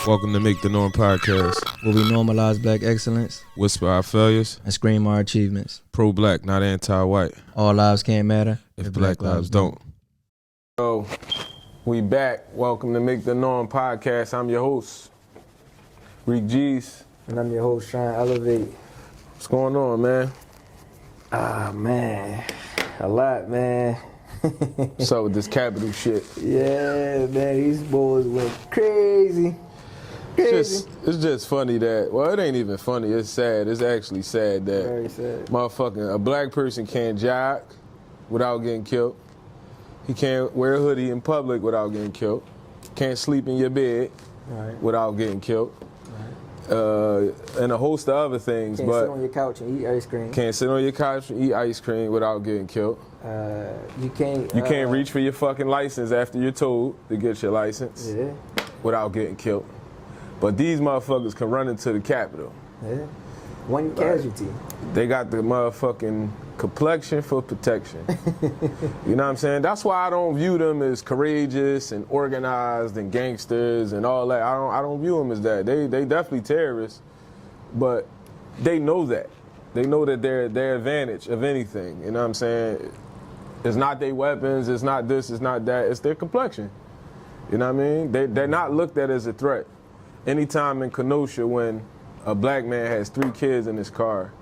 Welcome to Make the Norm podcast, where we normalize black excellence, whisper our failures, and scream our achievements. Pro-black, not anti-white. All lives can't matter if black lives don't. So, we back. Welcome to Make the Norm podcast. I'm your host, Rick G's. And I'm your host, Trying to Elevate. What's going on, man? Man. A lot, man. What's up with this capital shit? Yeah, man. These boys went crazy. It's just funny that, well, it ain't even funny. It's sad. It's actually sad that Very sad. a black person can't jog without getting killed. He can't wear a hoodie in public without getting killed. Can't sleep in your bed without getting killed. And a host of other things. Can't sit on your couch and eat ice cream. Can't sit on your couch and eat ice cream without getting killed. You can't reach for your fucking license after you're told to get your license without getting killed. But these motherfuckers can run into the Capitol. Yeah. One casualty. They got the motherfucking complexion for protection. You know what I'm saying? That's why I don't view them as courageous and organized and gangsters and all that. I don't view them as that. They definitely terrorists, but they know that. They know that their advantage of anything. You know what I'm saying? It's not their weapons. It's not this. It's not that. It's their complexion. You know what I mean? They're not looked at as a threat. Anytime in Kenosha when a black man has 3 kids in his car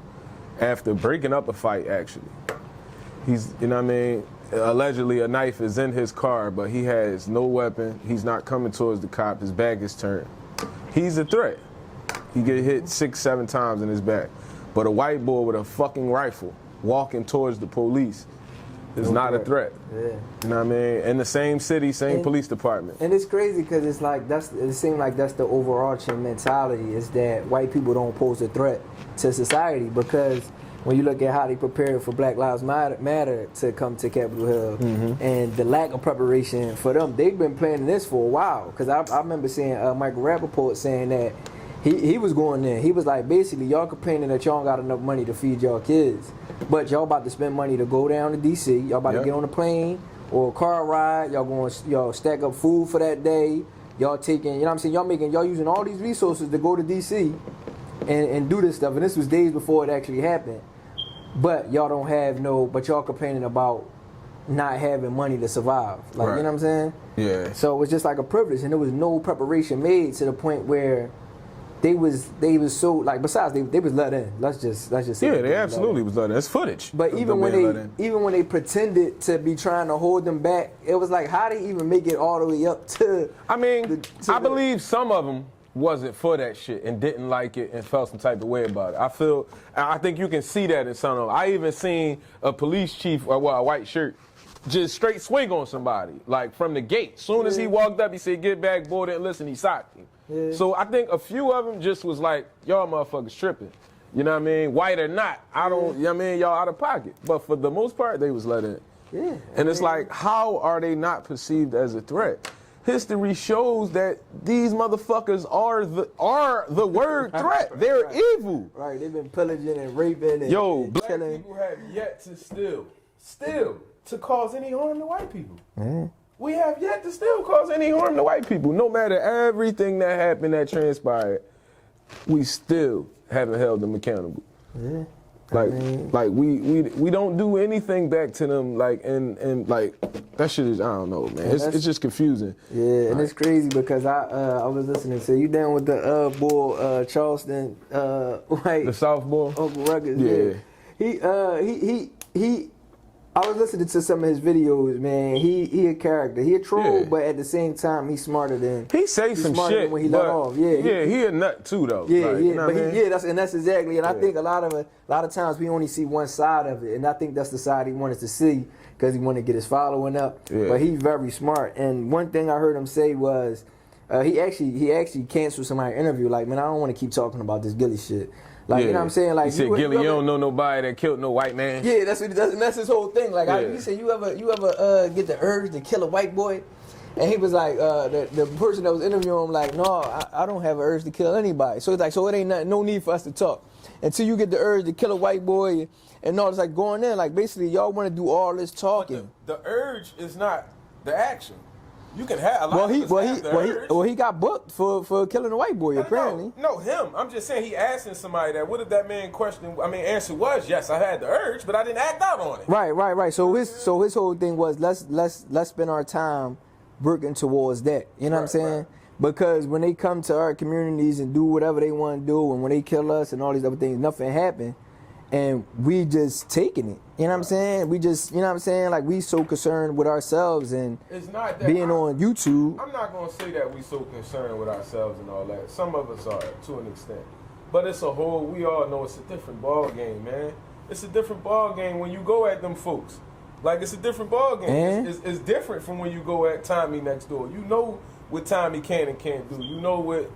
after breaking up a fight, actually. He's, you know what I mean? Allegedly a knife is in his car, but he has no weapon. He's not coming towards the cop. His back is turned. He's a threat. He get hit 6-7 times in his back. But a white boy with a fucking rifle walking towards the police is not a threat. Yeah. You know what I mean? In the same city, same police department. And it's crazy because it's like it seems like that's the overarching mentality, is that white people don't pose a threat to society, because when you look at how they prepared for Black Lives Matter to come to Capitol Hill, and the lack of preparation for them, they've been planning this for a while. Because I remember seeing Michael Rappaport saying that he was going there. He was like, basically, y'all complaining that y'all don't got enough money to feed y'all kids, but y'all about to spend money to go down to D.C. Y'all about to get on a plane or a car ride. Y'all stack up food for that day. Y'all taking, you know what I'm saying? Y'all using all these resources to go to D.C. and do this stuff. And this was days before it actually happened. But y'all don't have but y'all complaining about not having money to survive. Like, you know what I'm saying? Yeah. So it was just like a privilege, and there was no preparation made to the point where they was so, like, besides they was let in. Let's just say they absolutely was let in. It's footage. But even when they pretended to be trying to hold them back, it was like, how they even make it all the way up to? I mean, I believe some of them wasn't for that shit and didn't like it and felt some type of way about it. I think you can see that in some of them. I even seen a police chief, a white shirt, just straight swing on somebody, like from the gate. Soon as he walked up, he said, "Get back, boy," didn't listen, he socked him. Yeah. So I think a few of them just was like, y'all motherfuckers tripping. You know what I mean? White or not, you know what I mean? Y'all out of pocket. But for the most part, they was let in. Yeah. And it's like, how are they not perceived as a threat? History shows that these motherfuckers are the word threat. They're evil. Right, they've been pillaging and raping and black killing. People have yet to still to cause any harm to white people. Mm-hmm. We have yet to still cause any harm to white people. No matter everything that happened, that transpired, we still haven't held them accountable. Yeah. We don't do anything back to them, like, and like, that shit is, I don't know, man. It's just confusing. Yeah, and it's crazy because I was listening to, you down with the boy Charleston White, the South boy, Uncle Ruggers. Yeah. He I was listening to some of his videos, man. He a character. He a troll, but at the same time, he's smarter than. He say some shit when he let off. Yeah, he a nut too, though. Yeah, like, you know what I mean? that's exactly. And I think a lot of times we only see one side of it, and I think that's the side he wanted to see because he wanted to get his following up. Yeah. But he's very smart. And one thing I heard him say was, he actually canceled somebody's interview. Like, man, I don't want to keep talking about this Gilly shit. Like, you know what I'm saying? Like, he said, Gilly, you don't know nobody that killed no white man. Yeah, that's his whole thing. Like, he said, you ever get the urge to kill a white boy? And he was like, the person that was interviewing him, like, no, I don't have an urge to kill anybody. So it's like, so it ain't no need for us to talk until you get the urge to kill a white boy. And no, it's like going in, like, basically y'all want to do all this talking. The urge is not the action. You can have a lot of us have the urge. He got booked for killing a white boy, apparently. No, him. I'm just saying he asking somebody that. What if that man answer was yes, I had the urge, but I didn't act out on it. Right. So his whole thing was let's spend our time working towards that. You know what I'm saying? Right. Because when they come to our communities and do whatever they want to do, and when they kill us and all these other things, nothing happened. And we just taking it. You know what I'm saying? We just, you know what I'm saying? Like, we so concerned with ourselves and it's not that being on YouTube. I'm not going to say that we so concerned with ourselves and all that. Some of us are, to an extent. But it's a whole, we all know it's a different ball game, man. It's a different ball game when you go at them folks. Like, it's a different ball game. It's different from when you go at Tommy next door. You know what Tommy can and can't do. You know what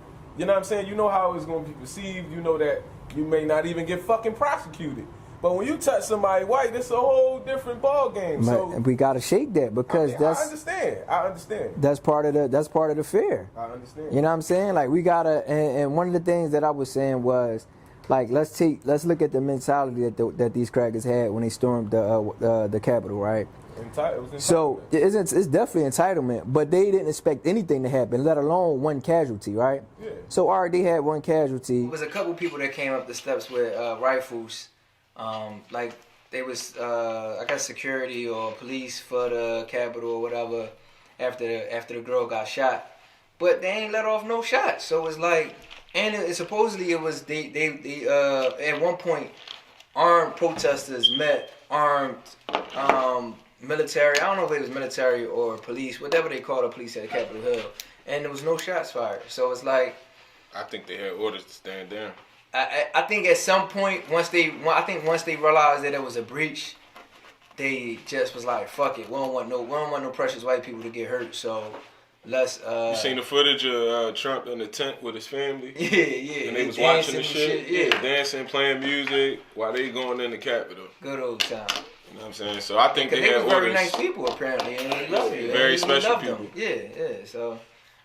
I'm saying? You know how it's going to be perceived. You know that you may not even get fucking prosecuted. But when you touch somebody white, it's a whole different ball game. So we gotta shake that because I understand. That's part of the fear. I understand. You know what I'm saying? Like, we gotta, and one of the things that I was saying was, like, let's look at the mentality that these crackers had when they stormed the Capitol, right? So it's definitely entitlement, but they didn't expect anything to happen, let alone one casualty, right? Yeah. So already they had one casualty. There was a couple people that came up the steps with rifles, like they was I guess security or police for the Capitol or whatever after the girl got shot, but they ain't let off no shots. So it's like, and it supposedly it was they at one point armed protesters met armed military, I don't know if it was military or police, whatever they call the police at Capitol Hill, and there was no shots fired. So it's like, I think they had orders to stand down. I think at some point, once they realized that it was a breach, they just was like, fuck it, we don't want no precious white people to get hurt. So let's. You seen the footage of Trump in the tent with his family? Yeah. And they was watching the shit. Yeah, dancing, playing music while they going in the Capitol. Good old time. You know what I'm saying? So I think they had orders. Very nice people, apparently, and they love you. Very special people. Yeah. So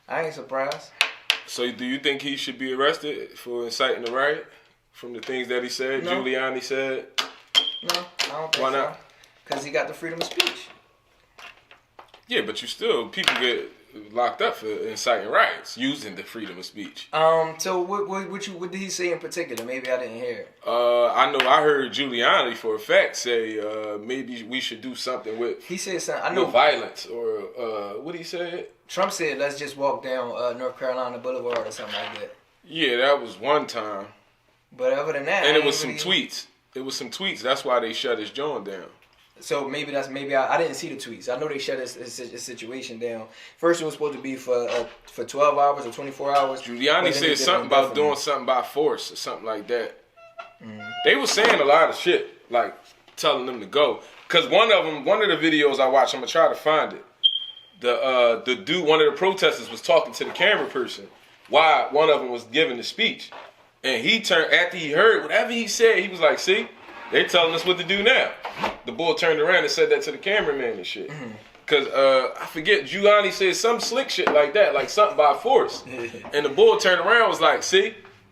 I ain't surprised. So do you think he should be arrested for inciting the riot from the things that he said? No. Giuliani said? No, I don't think so. Why not? Because he got the freedom of speech. Yeah, but people get locked up for inciting riots using the freedom of speech. So what did he say in particular? Maybe I didn't hear it. I know I heard Giuliani for a fact say maybe we should do something with. He said something. I know violence or what he said. Trump said let's just walk down North Carolina Boulevard or something like that. Yeah, that was one time. But other than that, and it was some tweets. It was some tweets. That's why they shut his joint down. So maybe I didn't see the tweets. I know they shut his situation down. First it was supposed to be for 12 hours or 24 hours. Giuliani said something about doing something by force or something like that. They were saying a lot of shit, like telling them to go. Cause one of the videos I watched, I'm gonna try to find it. The dude, one of the protesters was talking to the camera person while one of them was giving the speech. And he turned, after he heard whatever he said, he was like, see, they telling us what to do now. The boy turned around and said that to the cameraman and shit. Cause I forget, Giuliani said some slick shit like that, like something by force. And the boy turned around and was like,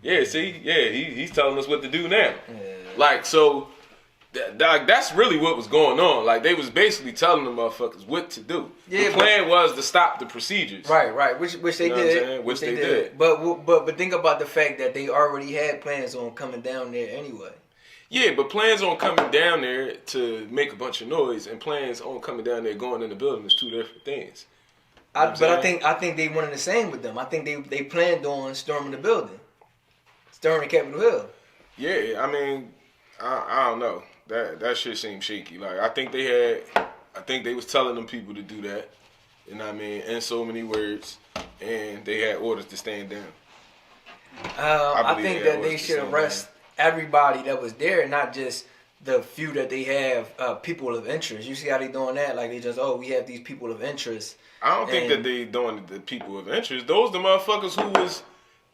he's telling us what to do now. Like, so that's really what was going on. Like, they was basically telling the motherfuckers what to do. The plan was to stop the procedures. Right. Which they did. Which they did. But think about the fact that they already had plans on coming down there anyway. Yeah, but plans on coming down there to make a bunch of noise and plans on coming down there going in the building is two different things. I think they wanted the same with them. I think they planned on storming the building, storming the Capitol Hill. Yeah, I mean, I don't know. That shit seemed shaky. Like, I think they was telling them people to do that. You know what I mean? In so many words, and they had orders to stand down. I think that they should arrest everybody that was there, not just the few that they have people of interest. You see how they doing that? Like, they just, we have these people of interest. I don't think that they doing the people of interest. Those the motherfuckers who was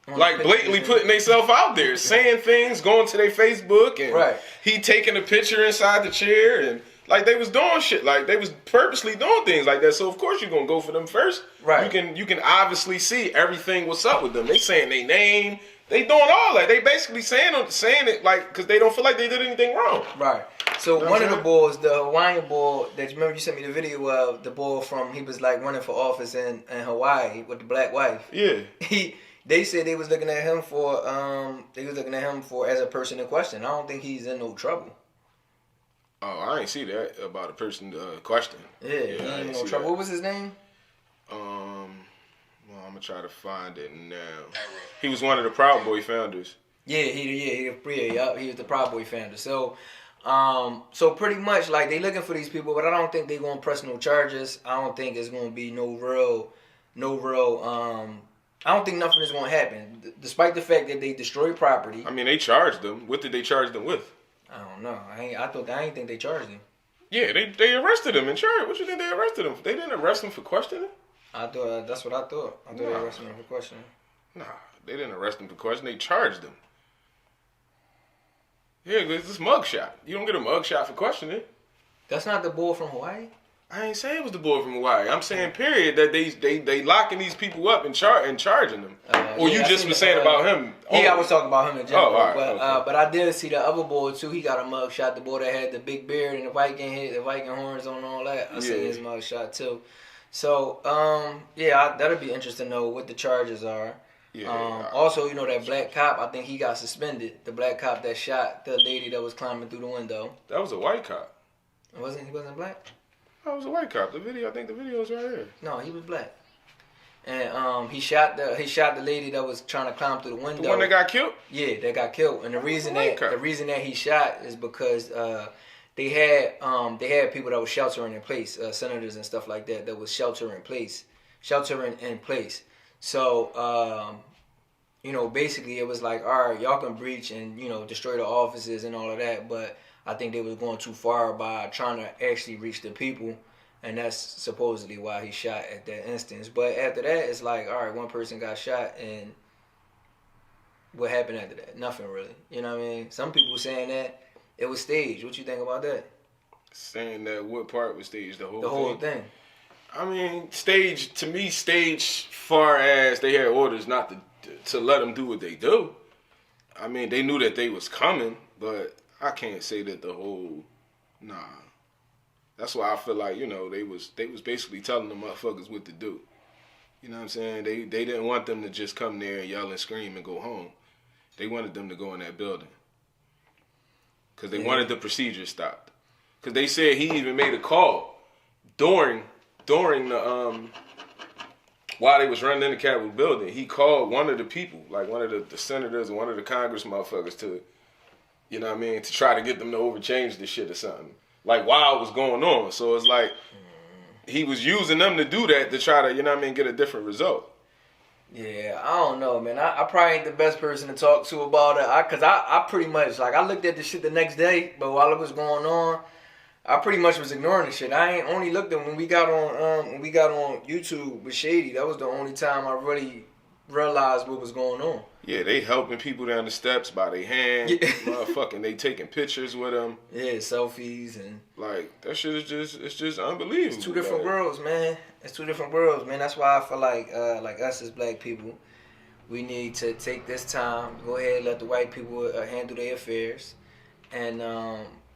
like blatantly putting themselves out there, saying things, going to their Facebook, and he taking a picture inside the chair and Like they was doing shit. Like they was purposely doing things like that. So of course you're gonna go for them first. Right. You can obviously see everything what's up with them. They saying they name. They doing all that. They basically saying it like because they don't feel like they did anything wrong. Right. So You know one what of I'm the boys, the Hawaiian boy that you remember you sent me the video of, the boy from he was like running for office in Hawaii with the black wife. Yeah. They said they was looking at him for as a person in question. I don't think he's in no trouble. Oh, I ain't see that about a person question. Yeah, he I ain't in ain't no see trouble. that. What was his name? Well, I'm gonna try to find it now. He was one of the Proud Boy founders. Yeah, he was the Proud Boy founder. So, so pretty much like they looking for these people, but I don't think they gonna press no charges. I don't think it's gonna be no real. I don't think nothing is gonna happen, despite the fact that they destroyed property. I mean, they charged them. What did they charge them with? I don't know. I ain't think they charged him. Yeah, they arrested him and charged. What you think they arrested him? They didn't arrest him for questioning. I thought that's what I thought. I thought they arrested him for questioning. Nah, they didn't arrest him for questioning. They charged him. Yeah, it's this mugshot. You don't get a mugshot for questioning. That's not the boy from Hawaii. I ain't saying it was the boy from Hawaii. I'm saying period that they locking these people up and charging them. Or you just was saying about him? Yeah, I was talking about him in general. Oh, all right, but okay. but I did see the other boy too. He got a mug shot. The boy that had the big beard and the Viking head, the Viking horns on, and all that. I seen his mug shot too. So that'll be interesting to know what the charges are. Yeah. Also, you know that black cop. I think he got suspended. The black cop that shot the lady that was climbing through the window. That was a white cop. He wasn't black? That was a white cop. I think the video is right here. No, he was black. And he shot the lady that was trying to climb through the window. The one that got killed? Yeah, that got killed. And the reason that he shot is because they had people that were sheltering in place, senators and stuff like that was sheltering in place. So basically it was like, all right, y'all can breach and destroy the offices and all of that, but I think they was going too far by trying to actually reach the people, and that's supposedly why he shot at that instance. But after that, it's like, all right, one person got shot, and what happened after that? Nothing really. You know what I mean? Some people saying that it was staged. What you think about that? Saying that what part was staged? The whole thing. I mean, staged far as they had orders not to let them do what they do. I mean, they knew that they was coming, but I can't say that the whole, nah. That's why I feel like, they was basically telling the motherfuckers what to do. You know what I'm saying? They didn't want them to just come there and yell and scream and go home. They wanted them to go in that building. Because they wanted the procedure stopped. Because they said he even made a call during the, while they was running in the Capitol building. He called one of the people, like one of the senators and one of the Congress motherfuckers to, you know what I mean, to try to get them to overchange the shit or something. Like while it was going on. So it's like he was using them to do that to try to, get a different result. Yeah, I don't know, man. I probably ain't the best person to talk to about it. Because I pretty much, I looked at the shit the next day, but while it was going on, I pretty much was ignoring the shit. I ain't only looked at when we got on YouTube with Shady. That was the only time I really realized what was going on. Yeah, they helping people down the steps by their hand. Yeah. Motherfucking, they taking pictures with them. Yeah, selfies and like that shit is just unbelievable. It's two different worlds, man. That's why I feel like us as black people, we need to take this time, go ahead and let the white people handle their affairs, and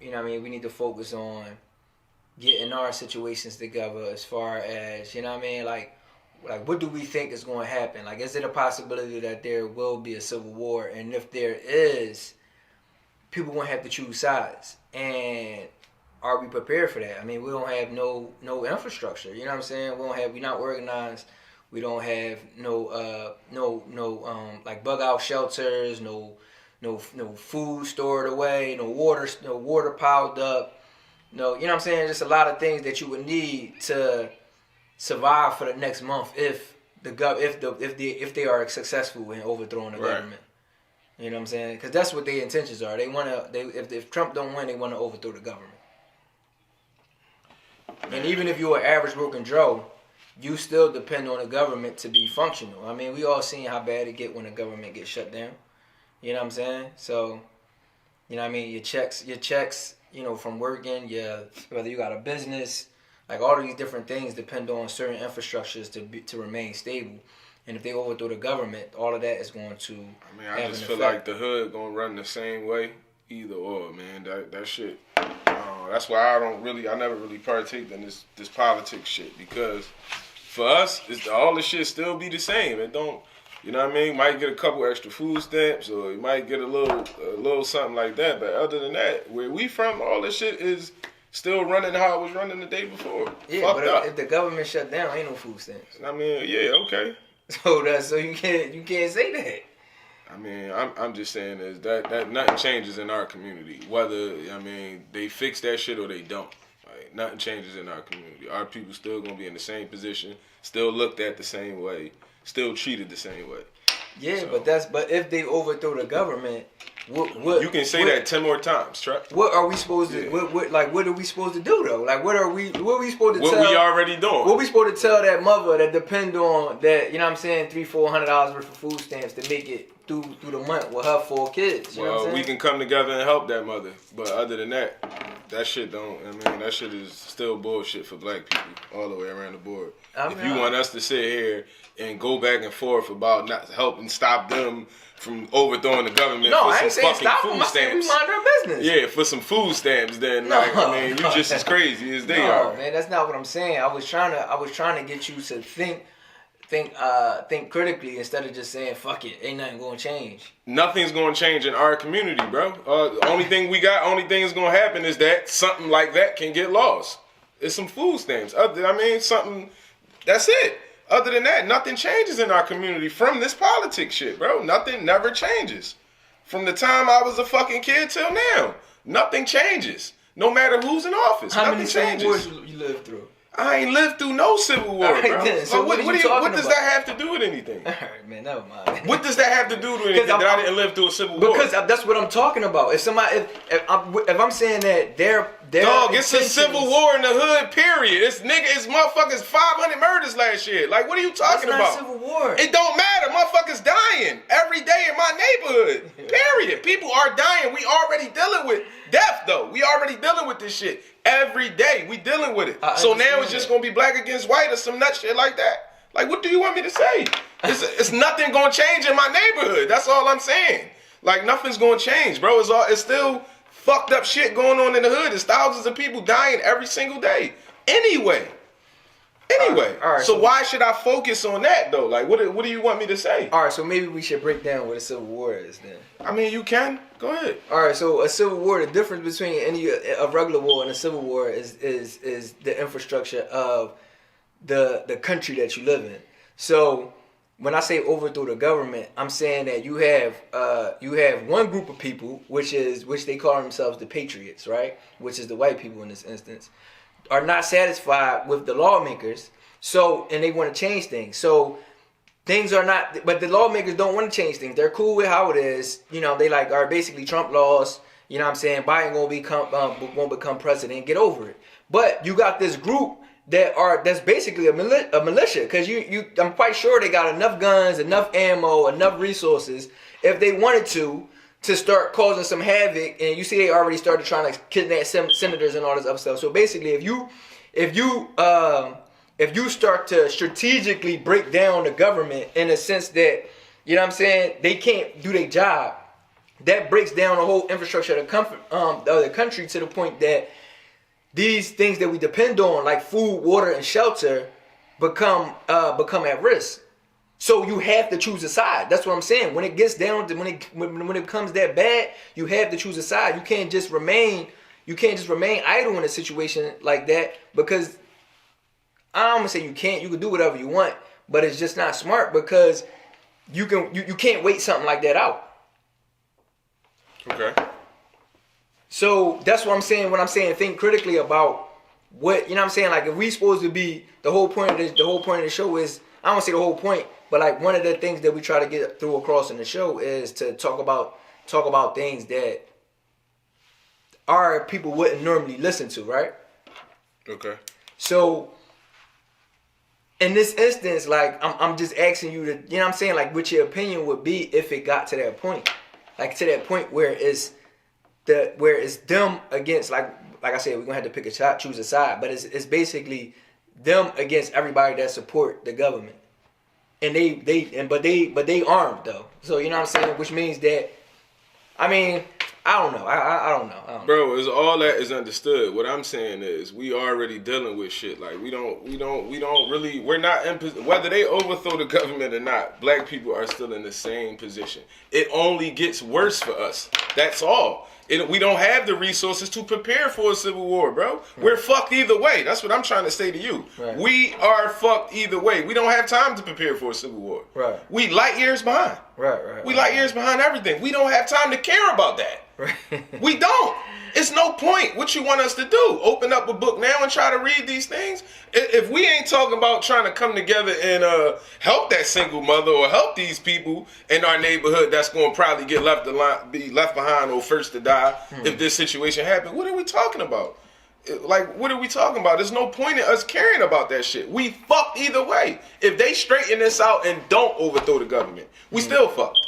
we need to focus on getting our situations together as far as like what do we think is going to happen? Like, is it a possibility that there will be a civil war? And if there is, people going to have to choose sides. And are we prepared for that? I mean, we don't have no infrastructure. You know what I'm saying? We're not organized. We don't have no bug out shelters, no food stored away, no water piled up. No, you know what I'm saying? Just a lot of things that you would need to survive for the next month if they are successful in overthrowing the government. You know what I'm saying? Because that's what their intentions are. If Trump don't win, they want to overthrow the government. And even if you're an average broken Joe, you still depend on the government to be functional. I mean, we all seen how bad it get when the government gets shut down. You know what I'm saying? So, You know what I mean? Your checks, you know, from working, whether you got a business, like all of these different things depend on certain infrastructures to remain stable. And if they overthrow the government, all of that is going to. I mean, I just feel like the hood gonna run the same way, either or, man. That shit. That's why I never really partake in this politics shit, because for us, all the shit still be the same. It don't, you know what I mean? Might get a couple extra food stamps, or you might get a little something like that. But other than that, where we from, all this shit is still running how it was running the day before. Yeah, but if the government shut down, ain't no food stamps. I mean, yeah, okay. So you can't say that. I mean, I'm just saying is that nothing changes in our community. Whether, I mean, they fix that shit or they don't. Like, nothing changes in our community. Our people still gonna be in the same position, still looked at the same way, still treated the same way. Yeah, so, but if they overthrow the government, what you can say that 10 more times, Chuck. What are we supposed to? What are we supposed to do though? Like, what are we supposed to? What tell, we already doing? What we supposed to tell that mother that depend on that? You know what I'm saying? $300-$400 worth of food stamps to make it through the month with her 4 kids. You know what I'm saying? We can come together and help that mother, but other than that, that shit don't. I mean, that shit is still bullshit for black people all the way around the board. If you want us to sit here and go back and forth about not helping stop them from overthrowing the government for some fucking food stamps. We mind our business. Yeah, for some food stamps, then I mean, you just as crazy as they are. No, man, that's not what I'm saying. I was trying to get you to think critically instead of just saying fuck it, ain't nothing gonna change. Nothing's gonna change in our community, bro. Only thing that's gonna happen is that something like that can get lost. It's some food stamps. Something. That's it. Other than that, nothing changes in our community from this politics shit, bro. Nothing never changes. From the time I was a fucking kid till now, nothing changes. No matter who's in office, How nothing many changes. civil wars you lived through? I ain't lived through no civil war, Right, bro. then. So what does that have to do with anything? All right, man, never mind. What does that have to do with anything that I didn't live through a civil war? Because that's what I'm talking about. If I'm saying that they're dog, it's a civil war in the hood. Period. It's motherfuckers 500 murders last year. Like, what are you talking about? That's not civil war. It don't matter. Motherfuckers dying every day in my neighborhood. Period. People are dying. We already dealing with death, though. We already dealing with this shit every day. We dealing with it. So now it's just gonna be black against white or some nut shit like that. Like, what do you want me to say? It's nothing gonna change in my neighborhood. That's all I'm saying. Like, nothing's gonna change, bro. It's still fucked up shit going on in the hood. There's thousands of people dying every single day. Anyway. All right, so why should I focus on that though? Like, what do you want me to say? All right, so maybe we should break down what a civil war is then. I mean, you can. Go ahead. All right, so a civil war, the difference between a regular war and a civil war is the infrastructure of the country that you live in. So when I say overthrow the government, I'm saying that you have one group of people, which they call themselves the patriots, right? Which is the white people in this instance, are not satisfied with the lawmakers, and they want to change things. So things are not, but the lawmakers don't want to change things. They're cool with how it is. You know, they are basically Trump laws. You know what I'm saying? Biden won't become president. Get over it. But you got this group that's basically a militia, because I'm quite sure they got enough guns, enough ammo, enough resources if they wanted to start causing some havoc. And you see, they already started trying to kidnap senators and all this other stuff. So basically, if you start to strategically break down the government in a sense that, you know what I'm saying, they can't do their job, that breaks down the whole infrastructure of the country to the point that these things that we depend on, like food, water, and shelter, become at risk. So you have to choose a side. That's what I'm saying. When it gets down to when it becomes that bad, you have to choose a side. You can't just remain idle in a situation like that, because I'm gonna say you can't. You can do whatever you want, but it's just not smart, because you can't wait something like that out. Okay. So that's what I'm saying when I'm saying think critically about what, you know what I'm saying? Like, if we supposed to be, the whole point of the show is, I don't want to say the whole point, but like one of the things that we try to get through across in the show is to talk about things that our people wouldn't normally listen to, right? Okay. So in this instance, like, I'm just asking you to, you know what I'm saying, like, what your opinion would be if it got to that point. Like, to that point where where it's them against like I said, we're gonna have to pick a shot, choose a side, but it's basically them against everybody that support the government, and but they armed though. So you know what I'm saying, which means that, I mean, I don't know. I don't know. Bro, it's all that is understood. What I'm saying is we already dealing with shit. Like we don't really, we're not in, whether they overthrow the government or not, black people are still in the same position. It only gets worse for us. That's all. We don't have the resources to prepare for a civil war, bro. Right. We're fucked either way. That's what I'm trying to say to you. Right. We are fucked either way. We don't have time to prepare for a civil war. Right. We light years behind. Right. We light years behind everything. We don't have time to care about that. Right. We don't. It's no point. What you want us to do? Open up a book now and try to read these things? If we ain't talking about trying to come together and help that single mother or help these people in our neighborhood that's going to probably be left behind or first to die if this situation happens, what are we talking about? Like, what are we talking about? There's no point in us caring about that shit. We fucked either way. If they straighten this out and don't overthrow the government, we still fucked.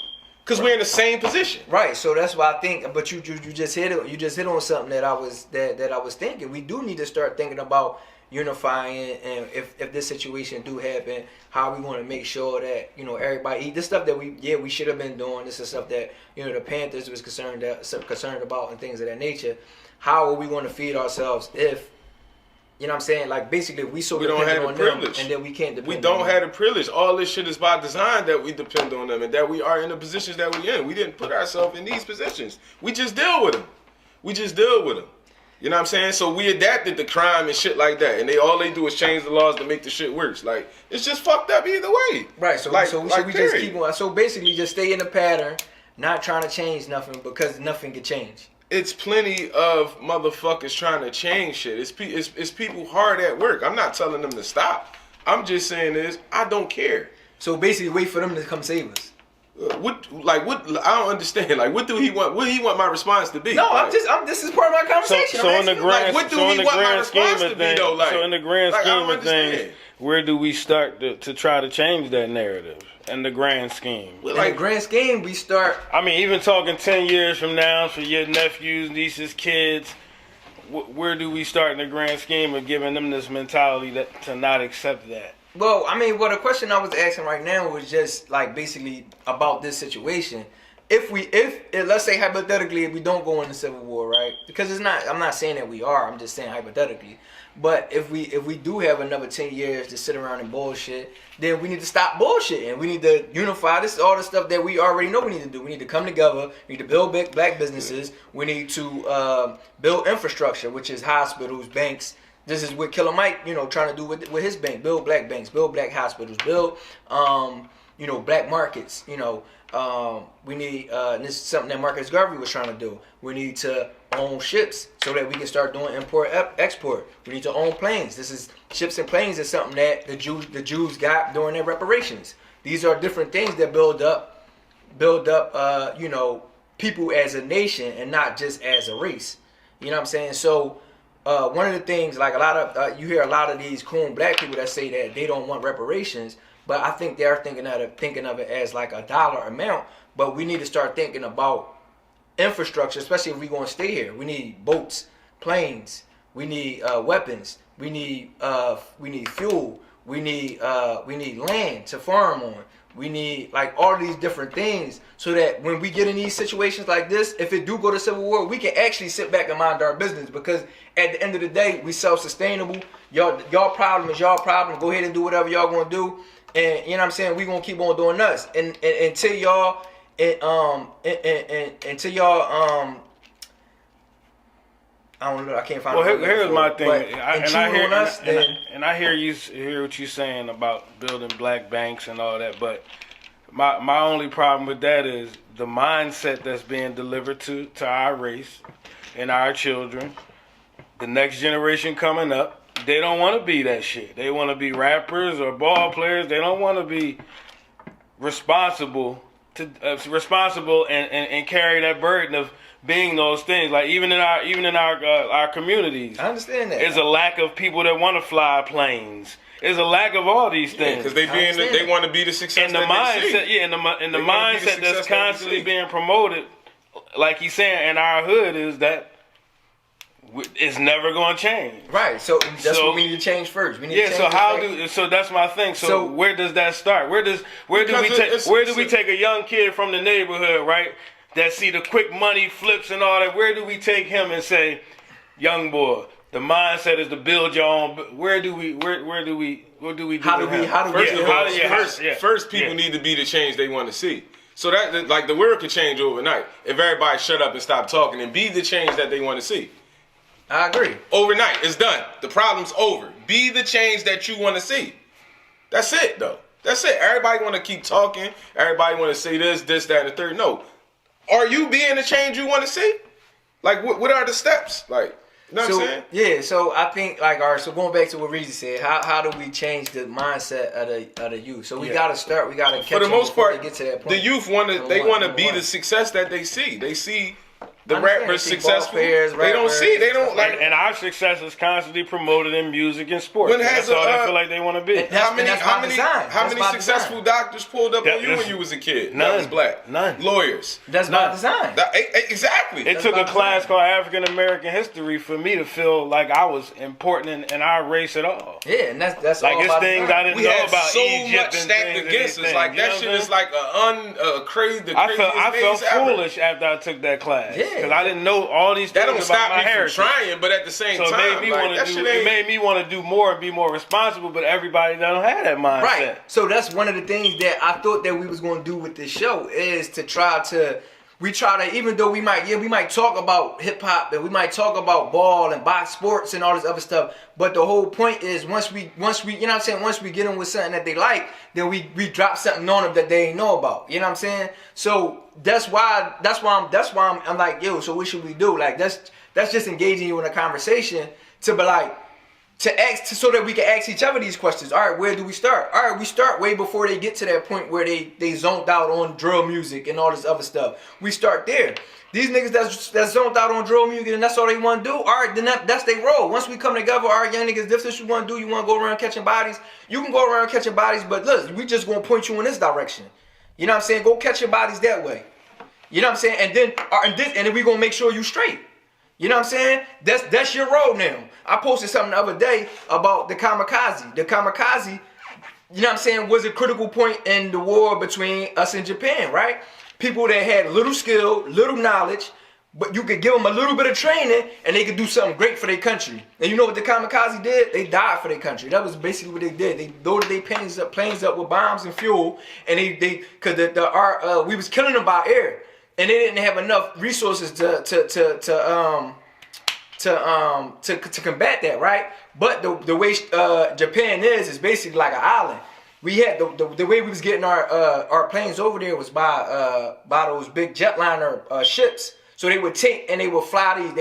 Because we're in the same position. Right. So that's why I think, but you just hit it. You just hit on something that I was thinking. We do need to start thinking about unifying, and if this situation do happen, how we want to make sure that, you know, everybody eat this stuff that we should have been doing. This is stuff that, you know, the Panthers was concerned about and things of that nature. How are we going to feed ourselves if, you know what I'm saying? Like, basically, we don't have the privilege, and then we can't depend. We don't have the privilege. All this shit is by design that we depend on them and that we are in the positions that we in. We didn't put ourselves in these positions. We just deal with them. You know what I'm saying? So we adapted to crime and shit like that, and all they do is change the laws to make the shit worse. Like, it's just fucked up either way. Right. So we just keep on. So basically, just stay in the pattern, not trying to change nothing because nothing can change. It's plenty of motherfuckers trying to change shit. It's people hard at work. I'm not telling them to stop. I'm just saying I don't care. So basically, wait for them to come save us. What? I don't understand. Like, what do he want? What do he want my response to be? No, like, this is part of my conversation. So in the grand, what do he want my response to be though? Like, so in the grand scheme of things, where do we start to try to change that narrative? In the grand scheme. In the grand scheme, we start... I mean, even talking 10 years from now for your nephews, nieces, kids, where do we start in the grand scheme of giving them this mentality to not accept that? Well, I mean, the question I was asking right now was just, like, basically about this situation. If let's say hypothetically, if we don't go into civil war, right? Because I'm not saying that we are, I'm just saying hypothetically. But if we do have another 10 years to sit around and bullshit, then we need to stop bullshitting. We need to unify. This is all the stuff that we already know we need to do. We need to come together. We need to build black businesses. We need to build infrastructure, which is hospitals, banks. This is what Killer Mike, you know, trying to do with his bank. Build black banks, build black hospitals, build, you know, black markets, you know. We need, and this is something that Marcus Garvey was trying to do. We need to own ships so that we can start doing import export. We need to own planes. This is ships and planes is something that the Jews got during their reparations. These are different things that build up, you know, people as a nation and not just as a race. You know what I'm saying? So one of the things, like a lot of you hear a lot of these coon black people that say that they don't want reparations. But I think they're thinking of it as like a dollar amount. But we need to start thinking about infrastructure, especially if we're going to stay here. We need boats, planes. We need weapons. We need fuel. We need land to farm on. We need like all these different things so that when we get in these situations like this, if it do go to civil war, we can actually sit back and mind our business, because at the end of the day, we self-sustainable. Y'all problem is y'all problem. Go ahead and do whatever y'all going to do. And you know what I'm saying? We gonna keep on doing us, and until y'all, I don't know. I can't find. Well, here's my thing, and I hear what you're saying about building black banks and all that. But my only problem with that is the mindset that's being delivered to our race and our children, the next generation coming up. They don't want to be that shit. They want to be rappers or ball players. They don't want to be responsible and carry that burden of being those things. Like even in our communities, I understand that. There's a lack of people that want to fly planes. There's a lack of all these things. Because they want to be the success. And the mindset, and the mindset that's constantly being promoted like he's saying, in our hood is that it's never going to change. Right. So that's what we need to change first. We need to change so that's my thing. So where does that start? Where do we take a young kid from the neighborhood, right, that see the quick money flips and all that? Where do we take him and say, young boy, the mindset is to build your own? What do we do? First, people need to be the change they want to see. So that, like, the world can change overnight if everybody shut up and stop talking and be the change that they want to see. I agree. Overnight, it's done. The problem's over. Be the change that you want to see. That's it, though. That's it. Everybody want to keep talking. Everybody want to say this, that, and the third. No. Are you being the change you want to see? Like, what are the steps? Like, you know what I'm saying? Yeah, so I think, like, all right, so going back to what Reezy said, how do we change the mindset of the youth? So we got to start, we got to catch them. For the most part, get to that point. The youth want to be the success that they see. They see the rappers successful. They don't like. And our success is constantly promoted in music and sports. That's all they feel like they want to be. How many successful doctors pulled up on you when you was a kid? None. That was black. None. Lawyers. That's by design. Exactly. It took a class called African American History for me to feel like I was important in our race at all. Yeah, and that's like all it's things I didn't know about so Egypt much and stacked against us. Like that shit is like crazy. I felt foolish after I took that class. Yeah. Because I didn't know all these things about my heritage. That don't stop me from trying, but at the same time, it made me want to do more and be more responsible. But everybody don't have that mindset. Right. So that's one of the things that I thought that we was going to do with this show is to try to. We try to, even though we might talk about hip hop and we might talk about ball and box sports and all this other stuff, but the whole point is once we, you know what I'm saying, once we get them with something that they like, then we drop something on them that they ain't know about. You know what I'm saying? So that's why I'm like, yo, so what should we do? Like that's just engaging you in a conversation to be like, so that we can ask each other these questions. All right, where do we start? All right, we start way before they get to that point where they zoned out on drill music and all this other stuff. We start there. These niggas that's zoned out on drill music and that's all they want to do. All right, then that's their role. Once we come together, all right, young niggas, this is what you want to do. You want to go around catching bodies? You can go around catching bodies, but look, we just going to point you in this direction. You know what I'm saying? Go catch your bodies that way. You know what I'm saying? And then we going to make sure you straight. You know what I'm saying? That's your role now. I posted something the other day about the kamikaze. The kamikaze, you know what I'm saying, was a critical point in the war between us and Japan, right? People that had little skill, little knowledge, but you could give them a little bit of training and they could do something great for their country. And you know what the kamikaze did? They died for their country. That was basically what they did. They loaded their planes up with bombs and fuel, and because we was killing them by air. And they didn't have enough resources to combat that, right? But the way Japan is basically like an island. We had the way we was getting our planes over there was by those big jetliner ships. So they would take and they would fly these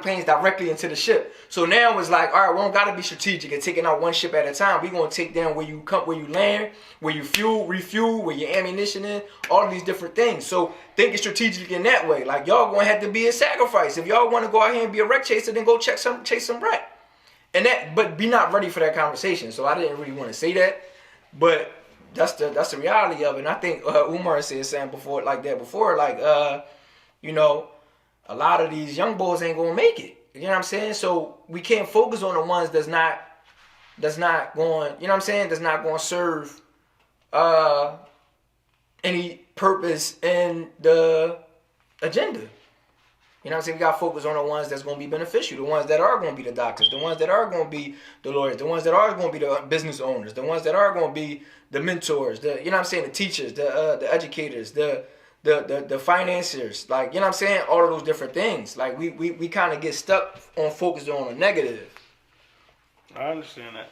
planes directly into the ship. So now it's like, all right, we don't gotta be strategic and taking out one ship at a time. We gonna take down where you land, where you refuel, where your ammunition in, all of these different things. So think strategic in that way. Like y'all gonna have to be a sacrifice. If y'all wanna go out here and be a wreck chaser, then go chase some wreck. But be not ready for that conversation. So I didn't really want to say that, but that's the reality of it. And I think Umar said something before, you know, a lot of these young boys ain't gonna make it. You know what I'm saying? So we can't focus on the ones that's not going, you know what I'm saying, that's not going to serve any purpose in the agenda. You know what I'm saying? We got to focus on the ones that's going to be beneficial, the ones that are going to be the doctors, the ones that are going to be the lawyers, the ones that are going to be the business owners, the ones that are going to be the mentors, you know what I'm saying, the teachers, the educators, the financiers, like, you know what I'm saying? All of those different things. Like, we kind of get stuck on focusing on the negative. I understand that.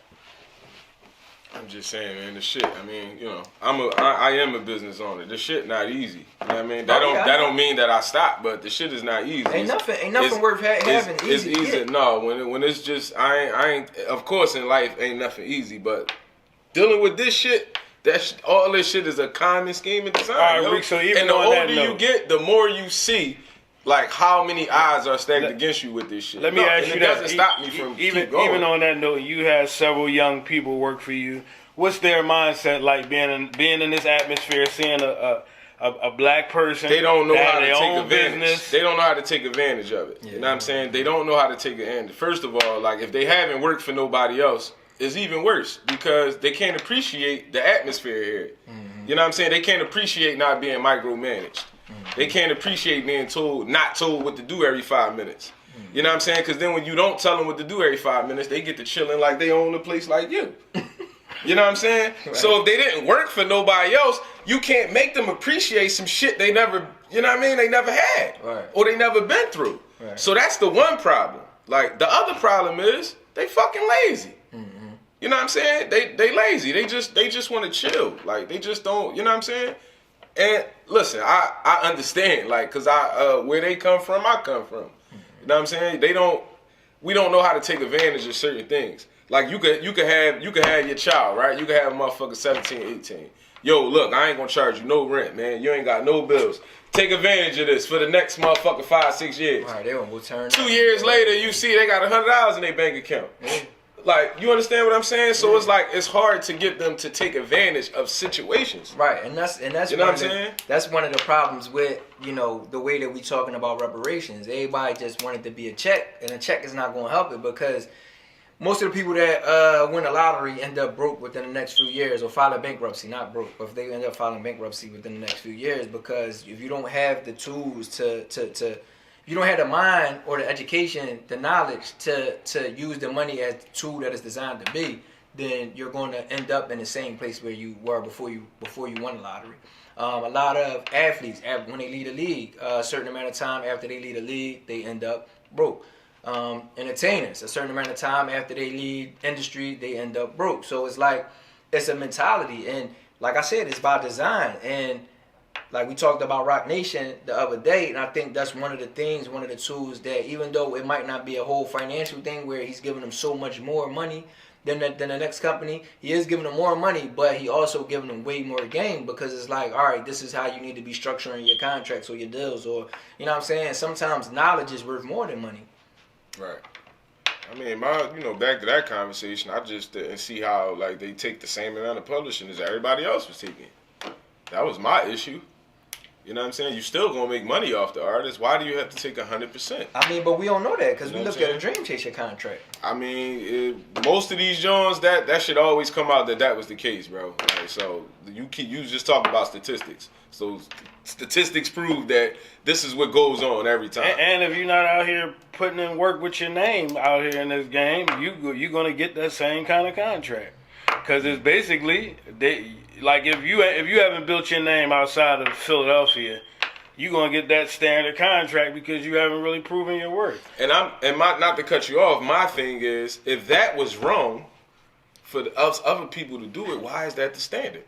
I'm just saying, man, the shit, I mean, you know, I am a business owner. The shit not easy. You know what I mean? That don't mean that I stop, but the shit is not easy. Ain't nothing worth having easy. It's easy. No, when it's just, I ain't, of course in life ain't nothing easy, but dealing with this shit, all this shit is a common scheme and design. All right, Rick, so even and the older you get, the more you see, like, how many odds are stacked against you with this shit. Let me ask you that. It that. doesn't stop me from keep going. Even on that note, you had several young people work for you. What's their mindset like being in this atmosphere, seeing a black person. They don't know that how had to their take own advantage. business. They don't know how to take advantage of it. You know what I'm saying? They don't know how to take advantage. First of all, like if they haven't worked for nobody else, it's even worse because they can't appreciate the atmosphere here. You know what I'm saying? They can't appreciate not being micromanaged. They can't appreciate being not told what to do every 5 minutes. You know what I'm saying? Because then when you don't tell them what to do every 5 minutes, they get to chilling like they own a place like you. You know what I'm saying? Right. So if they didn't work for nobody else, you can't make them appreciate some shit they never, you know what I mean? They never had. Right. Or they never been through. Right. So that's the one problem. Like the other problem is they fucking lazy. You know what I'm saying? They lazy. They just want to chill. Like they just don't, you know what I'm saying? And listen, I understand, like, cause where they come from, I come from. You know what I'm saying? We don't know how to take advantage of certain things. Like you could have your child, right? You could have a motherfucker 17, 18. Yo, look, I ain't gonna charge you no rent, man. You ain't got no bills. Take advantage of this for the next motherfucker 5, 6 years. Right, they will turn. 2 years later, you see they got $100 in their bank account. Like, you understand what I'm saying? So it's like it's hard to get them to take advantage of situations. Right, and that's you know what I'm saying? That's one of the problems with, you know, the way that we talking about reparations. Everybody just wanted to be a check, and a check is not going to help it because most of the people that win the lottery end up broke within the next few years or file a bankruptcy, not broke, but if they end up filing bankruptcy within the next few years because if you don't have the tools to you don't have the mind or the education, the knowledge to use the money as the tool that it's designed to be, then you're going to end up in the same place where you were before you won the lottery. A lot of athletes, when they leave the league, a certain amount of time after they leave the league, they end up broke. Entertainers, a certain amount of time after they leave industry, they end up broke. So it's like, it's a mentality. And like I said, it's by design. And like we talked about Rock Nation the other day, and I think that's one of the things, one of the tools that even though it might not be a whole financial thing where he's giving them so much more money than the next company, he is giving them more money, but he also giving them way more game because it's like, all right, this is how you need to be structuring your contracts or your deals or, you know what I'm saying? Sometimes knowledge is worth more than money. Right. I mean, back to that conversation, I just didn't see how, like, they take the same amount of publishing as everybody else was taking. That was my issue. You know what I'm saying? You still gonna make money off the artist. Why do you have to take 100%? I mean, but we don't know that because you know we look at a Dream Chaser contract. I mean, most of these Jones, that should always come out that was the case, bro. Like, so you just talk about statistics. So statistics prove that this is what goes on every time. And if you're not out here putting in work with your name out here in this game, you're gonna get that same kind of contract. Because it's basically like if you haven't built your name outside of Philadelphia, you're gonna get that standard contract because you haven't really proven your worth. And not to cut you off, my thing is if that was wrong for us other people to do it, why is that the standard?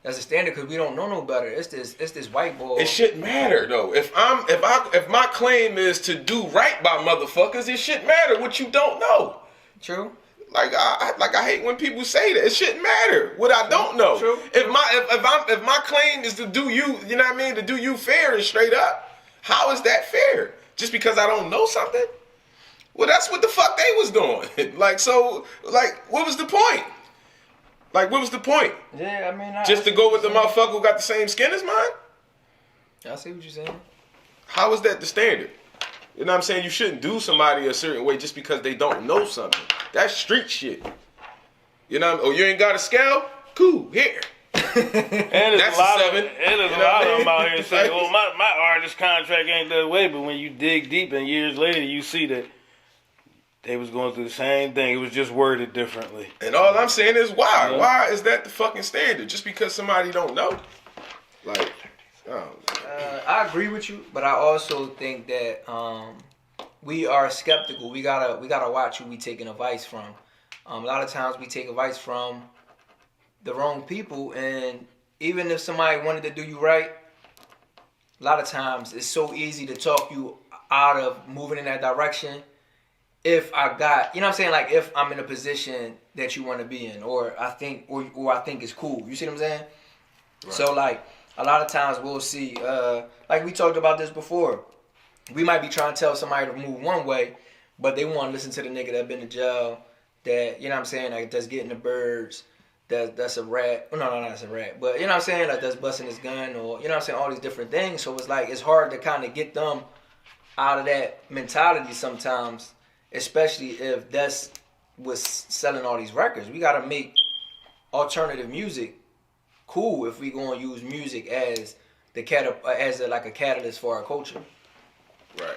That's the standard because we don't know no better. It's this white boy. It shouldn't matter though. If my claim is to do right by motherfuckers, it shouldn't matter what you don't know. True. Like I hate when people say that. It shouldn't matter what I don't know. True. If my claim is to do you know what I mean, to do you fair and straight up, how is that fair? Just because I don't know something? Well, that's what the fuck they was doing. What was the point? Like, what was the point? Yeah, I mean, just to go with the motherfucker who got the same skin as mine? I see what you're saying. How is that the standard? You know what I'm saying? You shouldn't do somebody a certain way just because they don't know something. That's street shit. You know, you ain't got a scale? Cool, here. And that's a 7. And there's a lot of them out here saying, well, my artist contract ain't that way, but when you dig deep and years later, you see that they was going through the same thing. It was just worded differently. And all I'm saying is why? Yeah. Why is that the fucking standard? Just because somebody don't know? Like, I agree with you, but I also think that we are skeptical. We gotta watch who we taking advice from. A lot of times we take advice from the wrong people, and even if somebody wanted to do you right, a lot of times it's so easy to talk you out of moving in that direction. If I got, you know what I'm saying, like if I'm in a position that you want to be in, or I think it's cool. You see what I'm saying? Right. So like a lot of times we'll see, like we talked about this before. We might be trying to tell somebody to move one way, but they want to listen to the nigga that been in jail, that, you know what I'm saying, like that's getting the birds, that's a rat. No, that's a rat. But you know what I'm saying? Like that's busting his gun, or you know what I'm saying? All these different things. So it's like it's hard to kind of get them out of that mentality sometimes, especially if that's what's selling all these records. We gotta make alternative music cool if we gonna use music as the like a catalyst for our culture. Right.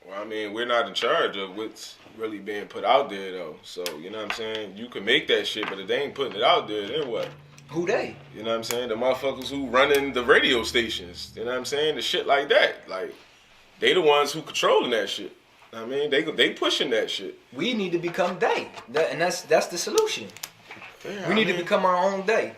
Well, I mean, we're not in charge of what's really being put out there, though. So, you know what I'm saying? You can make that shit, but if they ain't putting it out there, then what? Who they? You know what I'm saying? The motherfuckers who running the radio stations. You know what I'm saying? The shit like that. Like, they the ones who controlling that shit. I mean, they pushing that shit. We need to become they. And that's the solution. Yeah, we need to become our own they.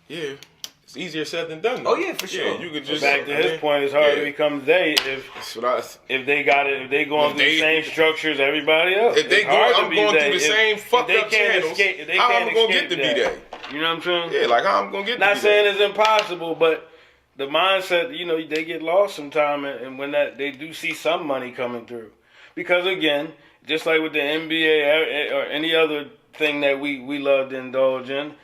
Yeah. It's easier said than done, though. Oh, yeah, for sure. Yeah, you could just... Back to his point, it's hard to become they if they got it, if they going through the same structures everybody else. If they I'm going through the same fucked up channels, how am I going to get to be they? You know what I'm saying? Yeah, like how I'm going to get to be Not saying it's impossible, but the mindset, you know, they get lost sometime, and when they do see some money coming through. Because again, just like with the NBA or any other thing that we love to indulge in,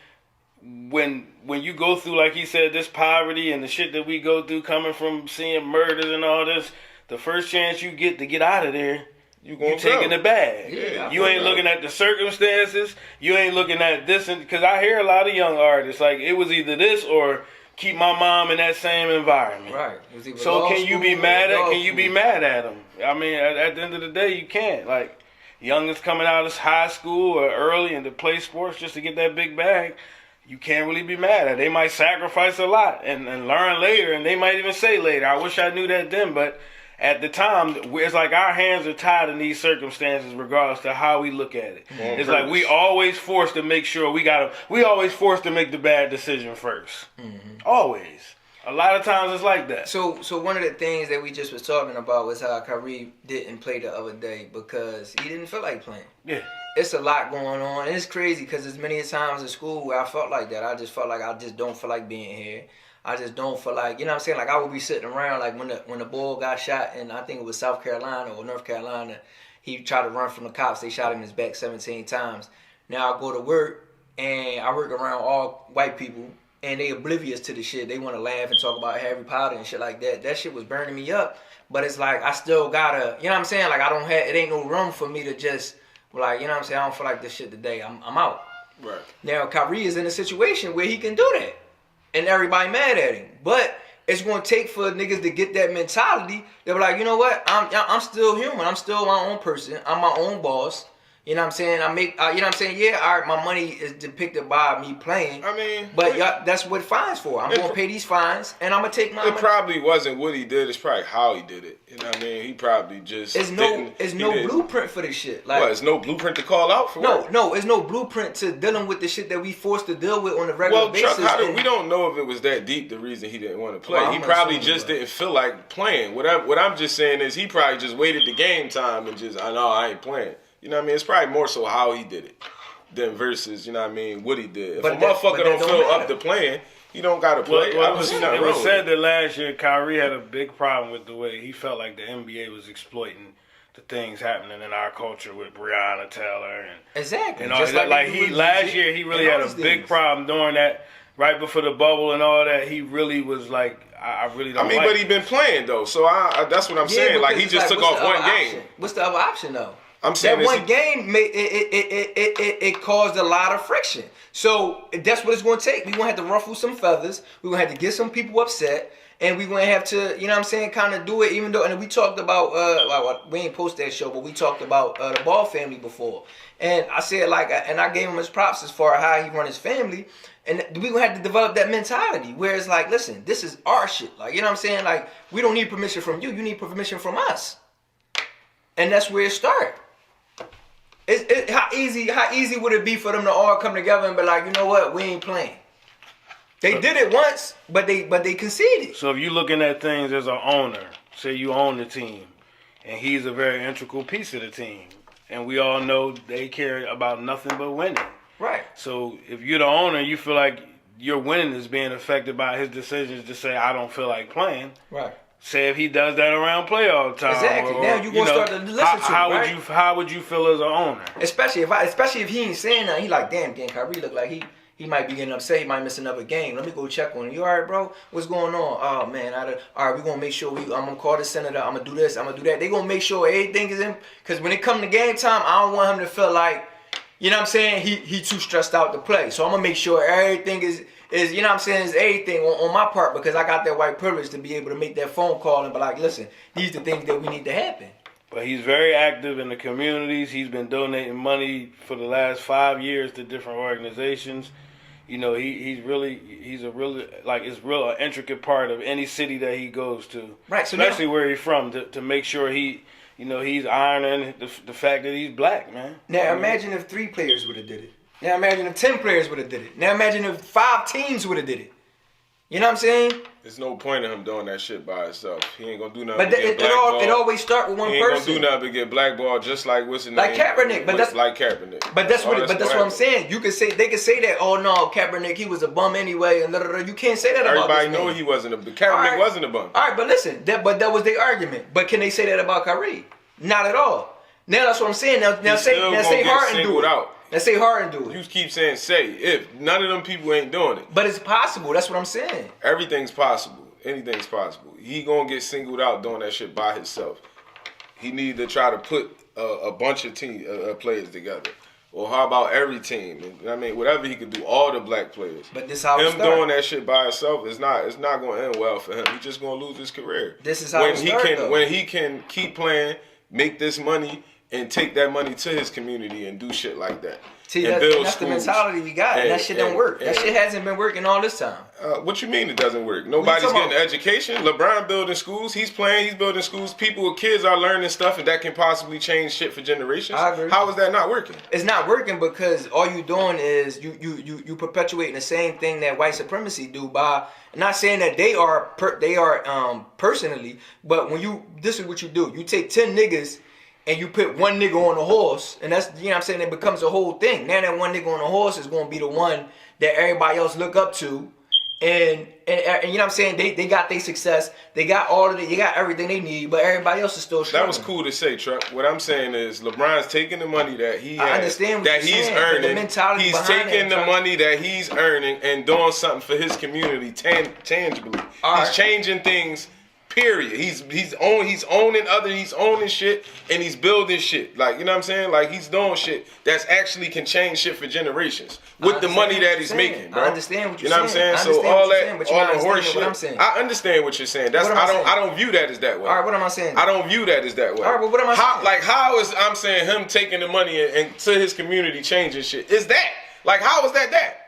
when you go through, like he said, this poverty and the shit that we go through coming from seeing murders and all this, the first chance you get to get out of there, you taking the bag. Yeah, you ain't looking at the circumstances. You ain't looking at this. Because I hear a lot of young artists, like, it was either this or keep my mom in that same environment. Right. So can you be mad at them? I mean, at the end of the day, you can't. Like, youngins coming out of high school or early and to play sports just to get that big bag, you can't really be mad at. They might sacrifice a lot and learn later, and they might even say later, I wish I knew that then, but at the time, it's like our hands are tied in these circumstances regardless to how we look at it. It's like we always forced to make sure we always forced to make the bad decision first. Mm-hmm. Always. A lot of times it's like that. So one of the things that we just was talking about was how Kyrie didn't play the other day because he didn't feel like playing. Yeah. It's a lot going on, and it's crazy because there's many times in school where I felt like that. I just felt like I just don't feel like being here. I just don't feel like, you know what I'm saying? Like, I would be sitting around, like, when the boy got shot, and I think it was South Carolina or North Carolina, he tried to run from the cops. They shot him in his back 17 times. Now I go to work, and I work around all white people, and they oblivious to the shit. They want to laugh and talk about Harry Potter and shit like that. That shit was burning me up. But it's like, I still gotta, you know what I'm saying? Like, it ain't no room for me to just, like, you know what I'm saying? I don't feel like this shit today. I'm out. Right. Now, Kyrie is in a situation where he can do that. And everybody mad at him. But it's going to take for niggas to get that mentality. They'll be like, you know what? I'm still human. I'm still my own person. I'm my own boss. You know what I'm saying? You know what I'm saying? Yeah, all right, my money is depicted by me playing. I mean, but that's what fines for. I'm going to pay these fines, and I'm going to take my money. It probably wasn't what he did. It's probably how he did it. You know what I mean? He probably just It's no blueprint for this shit. Like, what? It's no blueprint to call out for? No, it's no blueprint to dealing with the shit that we forced to deal with on a regular basis. Chuck, we don't know if it was that deep, the reason he didn't want to play. Well, he probably just didn't feel like playing. What I'm just saying is he probably just waited the game time and just, I ain't playing. You know what I mean? It's probably more so how he did it than versus, you know what I mean, what he did. If a motherfucker don't feel up to playing, he don't got to play. It was said that last year Kyrie had a big problem with the way he felt like the NBA was exploiting the things happening in our culture with Breonna Taylor. Exactly. And all that. Last year he really had a big problem during that, right before the bubble and all that. He really was like, I really don't but he been playing, though. So that's what I'm saying. Like, he just took off one game. What's the other option, though? I'm saying that one game it caused a lot of friction. So that's what it's going to take. We're going to have to ruffle some feathers. We're going to have to get some people upset. And we're going to have to, you know what I'm saying, kind of do it, even though, and we talked about, we ain't post that show, but we talked about the Ball family before. And I said, and I gave him his props as far as how he run his family. And we're going to have to develop that mentality where it's like, listen, this is our shit. Like, you know what I'm saying? Like, we don't need permission from you. You need permission from us. And that's where it started. How easy would it be for them to all come together and be like, you know what, we ain't playing. They did it once, but they conceded. So if you're looking at things as an owner, say you own the team, and he's a very integral piece of the team, and we all know they care about nothing but winning. Right. So if you're the owner, you feel like your winning is being affected by his decisions to say, I don't feel like playing. Right. Say if he does that around playoff time. Exactly. Now you're going to start to listen to How would you feel as an owner? Especially if he ain't saying nothing. He like, damn, Kyrie look like he He might be getting upset. He might miss another game. Let me go check on him. You all right, bro? What's going on? Oh, man. All right, we're going to make sure I'm going to call the senator. I'm going to do this. I'm going to do that. They're going to make sure everything is in. Because when it comes to game time, I don't want him to feel like, you know what I'm saying, he too stressed out to play. So I'm going to make sure everything is you know what I'm saying, is everything on my part, because I got that white privilege to be able to make that phone call and be like, listen, these are the things that we need to happen. But he's very active in the communities. He's been donating money for the last 5 years to different organizations. You know, he's a really it's real an intricate part of any city that he goes to. Right. So especially where he's from, to make sure he's ironing the fact that he's black, man. Now imagine if 3 players would have did it. Now imagine if 10 players would have did it. Now imagine if 5 teams would have did it. You know what I'm saying? There's no point in him doing that shit by himself. He ain't gonna do nothing. But it always start with one person. He ain't gonna do nothing but get blackballed, just like what's his name? Like Kaepernick, but that's like Kaepernick. But that's what I'm saying. They could say that. Oh no, Kaepernick, he was a bum anyway, and you can't say that about everybody. This know man. he wasn't a Kaepernick wasn't a bum. All right, but listen, that was their argument. But can they say that about Kyrie? Not at all. Now that's what I'm saying. Now say Harden do it. Out. Let's say Harden do it. You keep saying if none of them people ain't doing it. But it's possible. That's what I'm saying. Everything's possible. Anything's possible. He gonna get singled out doing that shit by himself. He need to try to put a bunch of players together. Or how about every team? I mean, whatever he could do, all the black players. But this how him doing that shit by himself it's not gonna end well for him. He's just gonna lose his career. This is how when he can keep playing, make this money, and take that money to his community and do shit like that. See, that's the mentality we got. And that shit don't work. That shit hasn't been working all this time. What you mean it doesn't work? Nobody's getting education. LeBron building schools. He's playing. He's building schools. Kids are learning stuff, and that can possibly change shit for generations. I agree. How is that not working? It's not working because all you doing is you perpetuating the same thing that white supremacy do by not saying that they are personally, but this is what you do. You take 10 niggas and you put one nigga on a horse, and that's, you know what I'm saying, it becomes a whole thing. Now that one nigga on a horse is going to be the one that everybody else look up to, and you know what I'm saying, they got their success, they got everything they need, but everybody else is still struggling. That was cool to say, Truck. What I'm saying is LeBron's taking the money that he has, that he's saying, earning. He's taking the money that he's earning and doing something for his community tangibly. He's changing things. Period. He's owning shit, and he's building shit. Like, you know what I'm saying? Like, he's doing shit that's actually can change shit for generations with the money that he's making, bro. I understand what you're saying. You know what I'm saying? So all the horse shit. I understand what you're saying. I don't view that as that way. All right, what am I saying? I don't view that as that way. All right, but what am I saying? How is I'm saying him taking the money and to his community changing shit? Is that like how is that?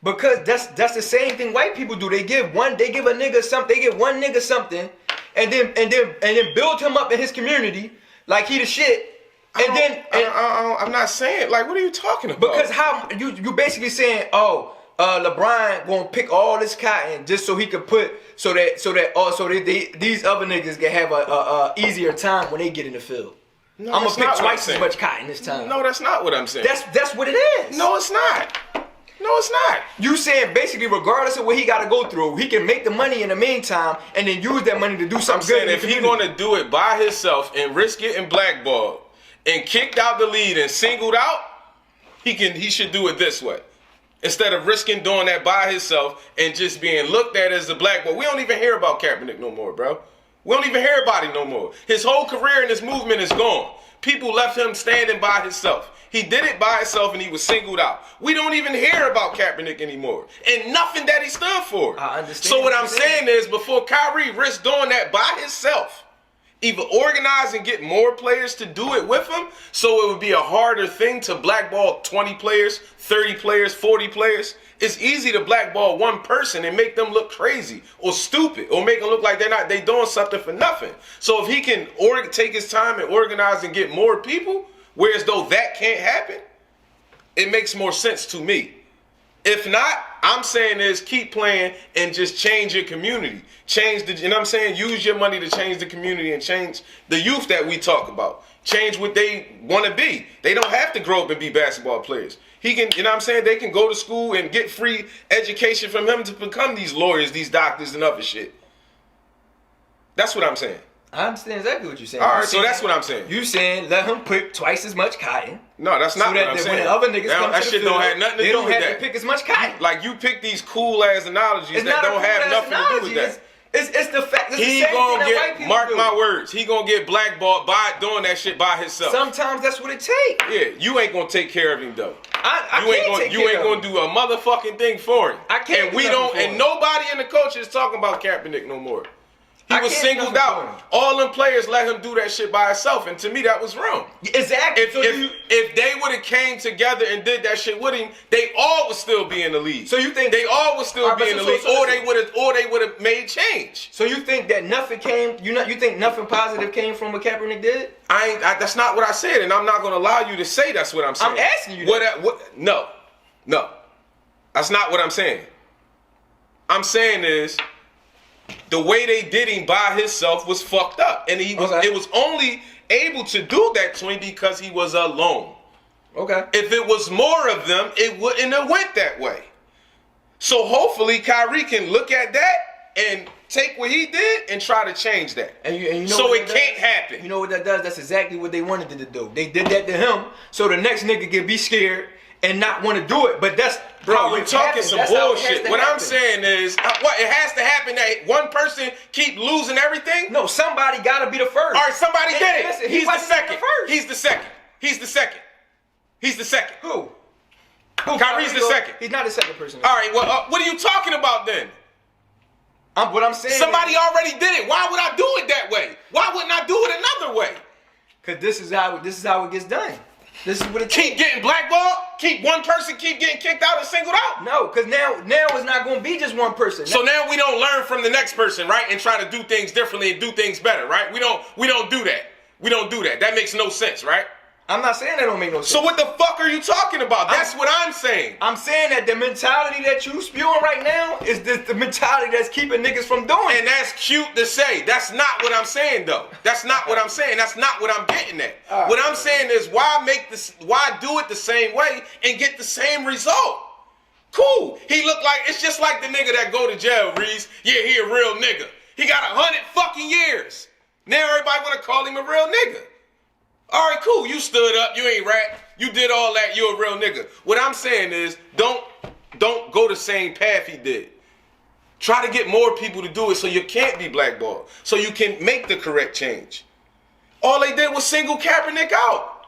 Because that's the same thing white people do. They give one nigga something, and then build him up in his community like he the shit. I'm not saying, like, what are you talking about? Because how you basically saying, LeBron gonna pick all this cotton just so he could put so that these other niggas can have a easier time when they get in the field. No, I'm gonna pick twice as much cotton this time. No, that's not what I'm saying. That's what it is. No, it's not. No, it's not. You saying basically regardless of what he got to go through, he can make the money in the meantime and then use that money to do something good. If he's going to do it by himself and risk getting blackballed and kicked out the lead and singled out, he should do it this way. Instead of risking doing that by himself and just being looked at as the blackball. We don't even hear about Kaepernick no more, bro. We don't even hear about him no more. His whole career in this movement is gone. People left him standing by himself. He did it by himself and he was singled out. We don't even hear about Kaepernick anymore. And nothing that he stood for. I understand. So what I'm saying is before Kyrie risked doing that by himself, either organize and get more players to do it with him so it would be a harder thing to blackball 20 players, 30 players, 40 players. It's easy to blackball one person and make them look crazy or stupid or make them look like they doing something for nothing. So if he can take his time and organize and get more people, whereas though that can't happen, it makes more sense to me. If not, I'm saying is keep playing and just change your community. You know what I'm saying? Use your money to change the community and change the youth that we talk about. Change what they want to be. They don't have to grow up and be basketball players. He can, you know what I'm saying? They can go to school and get free education from him to become these lawyers, these doctors and other shit. That's what I'm saying. I understand exactly what you're saying. All right, so that's what I'm saying. You saying let him pick twice as much cotton. No, that's not so that what I'm when saying. the other niggas come that to shit the don't field, have nothing to they do don't with have that. to pick as much cotton. Like you pick these cool ass analogies It's that not don't a have cool-ass nothing to do with analogy. that. It's the fact. It's He the same gonna thing that white get, people mark do. my words, he gonna get blackballed by doing that shit by himself. Sometimes that's what it takes. Yeah, you ain't gonna take care of him though. I You ain't can't gonna, take you care ain't of gonna him. do a motherfucking thing for him. I can't And do we nothing don't, for and him. nobody in the culture is talking about Kaepernick no more. He I was can't do singled nothing for him. out. All them players let him do that shit by himself, and to me that was wrong. Exactly. If they would have came together and did that shit with him, they all would still be in the league. So you think they all would still be in the league, or they listen. would have made change. So you think that nothing came? You think nothing positive came from what Kaepernick did? That's not what I said, and I'm not gonna allow you to say that's what I'm saying. I'm asking you that. No, that's not what I'm saying. I'm saying is, the way they did him by himself was fucked up, and he was. Okay. It was only able to do that to him because he was alone. Okay. If it was more of them, it wouldn't have went that way. So hopefully Kyrie can look at that and take what he did and try to change that. And you know so what it that can't does? happen. You know what that does? That's exactly what they wanted to do. They did that to him, so the next nigga can be scared and not want to do it. But that's Bro, you're talking some bullshit. What I'm saying. saying is, what, it has to happen that one person keep losing everything? No, somebody gotta be the first. All right, somebody And did it. listen, He's the wasn't second. the first. He's the second. He's the second. He's the second. Who? Kyrie's the second. He's not the second person. All right, well, what are you talking about then? What I'm saying. Somebody already did it. Why would I do it that way? Why wouldn't I do it another way? Because this is how it gets done. This is what it Keep getting blackballed? Keep one person keep getting kicked out and singled out? No, because now it's not going to be just one person. So now we don't learn from the next person, right? And try to do things differently and do things better, right? We don't do that. We don't do that. That makes no sense, right? I'm not saying that don't make no sense. So what the fuck are you talking about? That's what I'm saying. I'm saying that the mentality that you spewing right now is the mentality that's keeping niggas from doing it. And that's cute to say. That's not what I'm saying, though. That's not what I'm saying. That's not what I'm getting at. What I'm saying is, why do it the same way and get the same result? Cool. He look like, it's just like the nigga that go to jail, Reese. Yeah, he a real nigga. He got 100 fucking years. Now everybody want to call him a real nigga. All right, cool. You stood up. You ain't rap. You did all that. You a real nigga. What I'm saying is, don't go the same path he did. Try to get more people to do it so you can't be blackballed. So you can make the correct change. All they did was single Kaepernick out.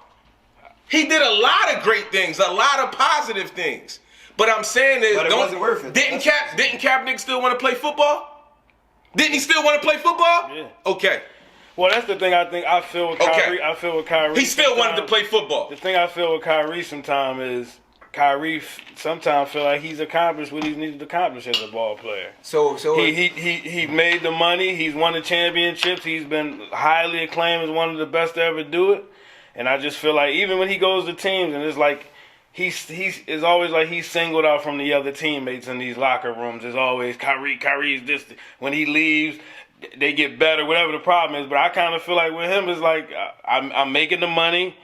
He did a lot of great things, a lot of positive things. But I'm saying is, But it wasn't worth it. Didn't Kaepernick still want to play football? Didn't he still want to play football? Yeah. Okay. Well, that's the thing I feel with Kyrie. Okay. I feel with Kyrie. He still wanted to play football. The thing I feel with Kyrie sometimes is Kyrie sometimes feel like he's accomplished what he's needed to accomplish as a ball player. So He made the money. He's won the championships. He's been highly acclaimed as one of the best to ever do it. And I just feel like even when he goes to teams and it's like it's always like he's singled out from the other teammates in these locker rooms. It's always Kyrie's this. When he leaves, they get better, whatever the problem is. But I kind of feel like with him, it's like I'm making the money.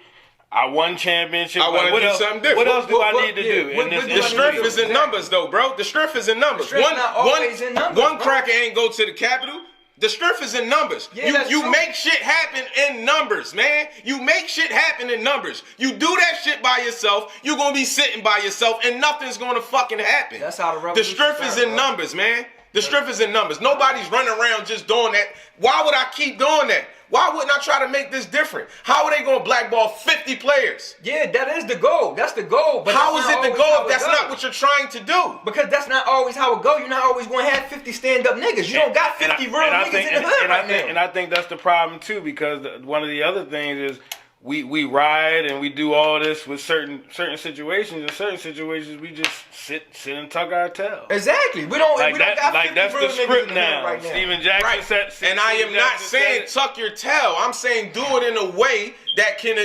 I won championship. I want to do something different. What else do I need to do? The strength is in numbers, though, bro. The strength is in numbers. One cracker ain't go to the Capitol. The strength is in numbers. Yeah, you make shit happen in numbers, man. You make shit happen in numbers. You do that shit by yourself, you're going to be sitting by yourself, and nothing's going to fucking happen. That's how the revolution strength is started, in bro. numbers, man. The strength is in numbers. Nobody's running around just doing that. Why would I keep doing that? Why wouldn't I try to make this different? How are they going to blackball 50 players? Yeah, that is the goal. That's the goal. But How is it the goal if that's goes. not what you're trying to do? Because that's not always how it go. You're not always going to have 50 stand-up niggas. You don't got 50 real niggas in the hood right now. And I think that's the problem too, because one of the other things is we riot and we do all this with certain situations. In certain situations, we just sit and tuck our tail. Exactly. We don't. Like we don't that. got Like 50 that's real the niggas script in the hood now. right now. Steven Jackson said. And I am not saying tuck your tail. I'm saying do it in a way that can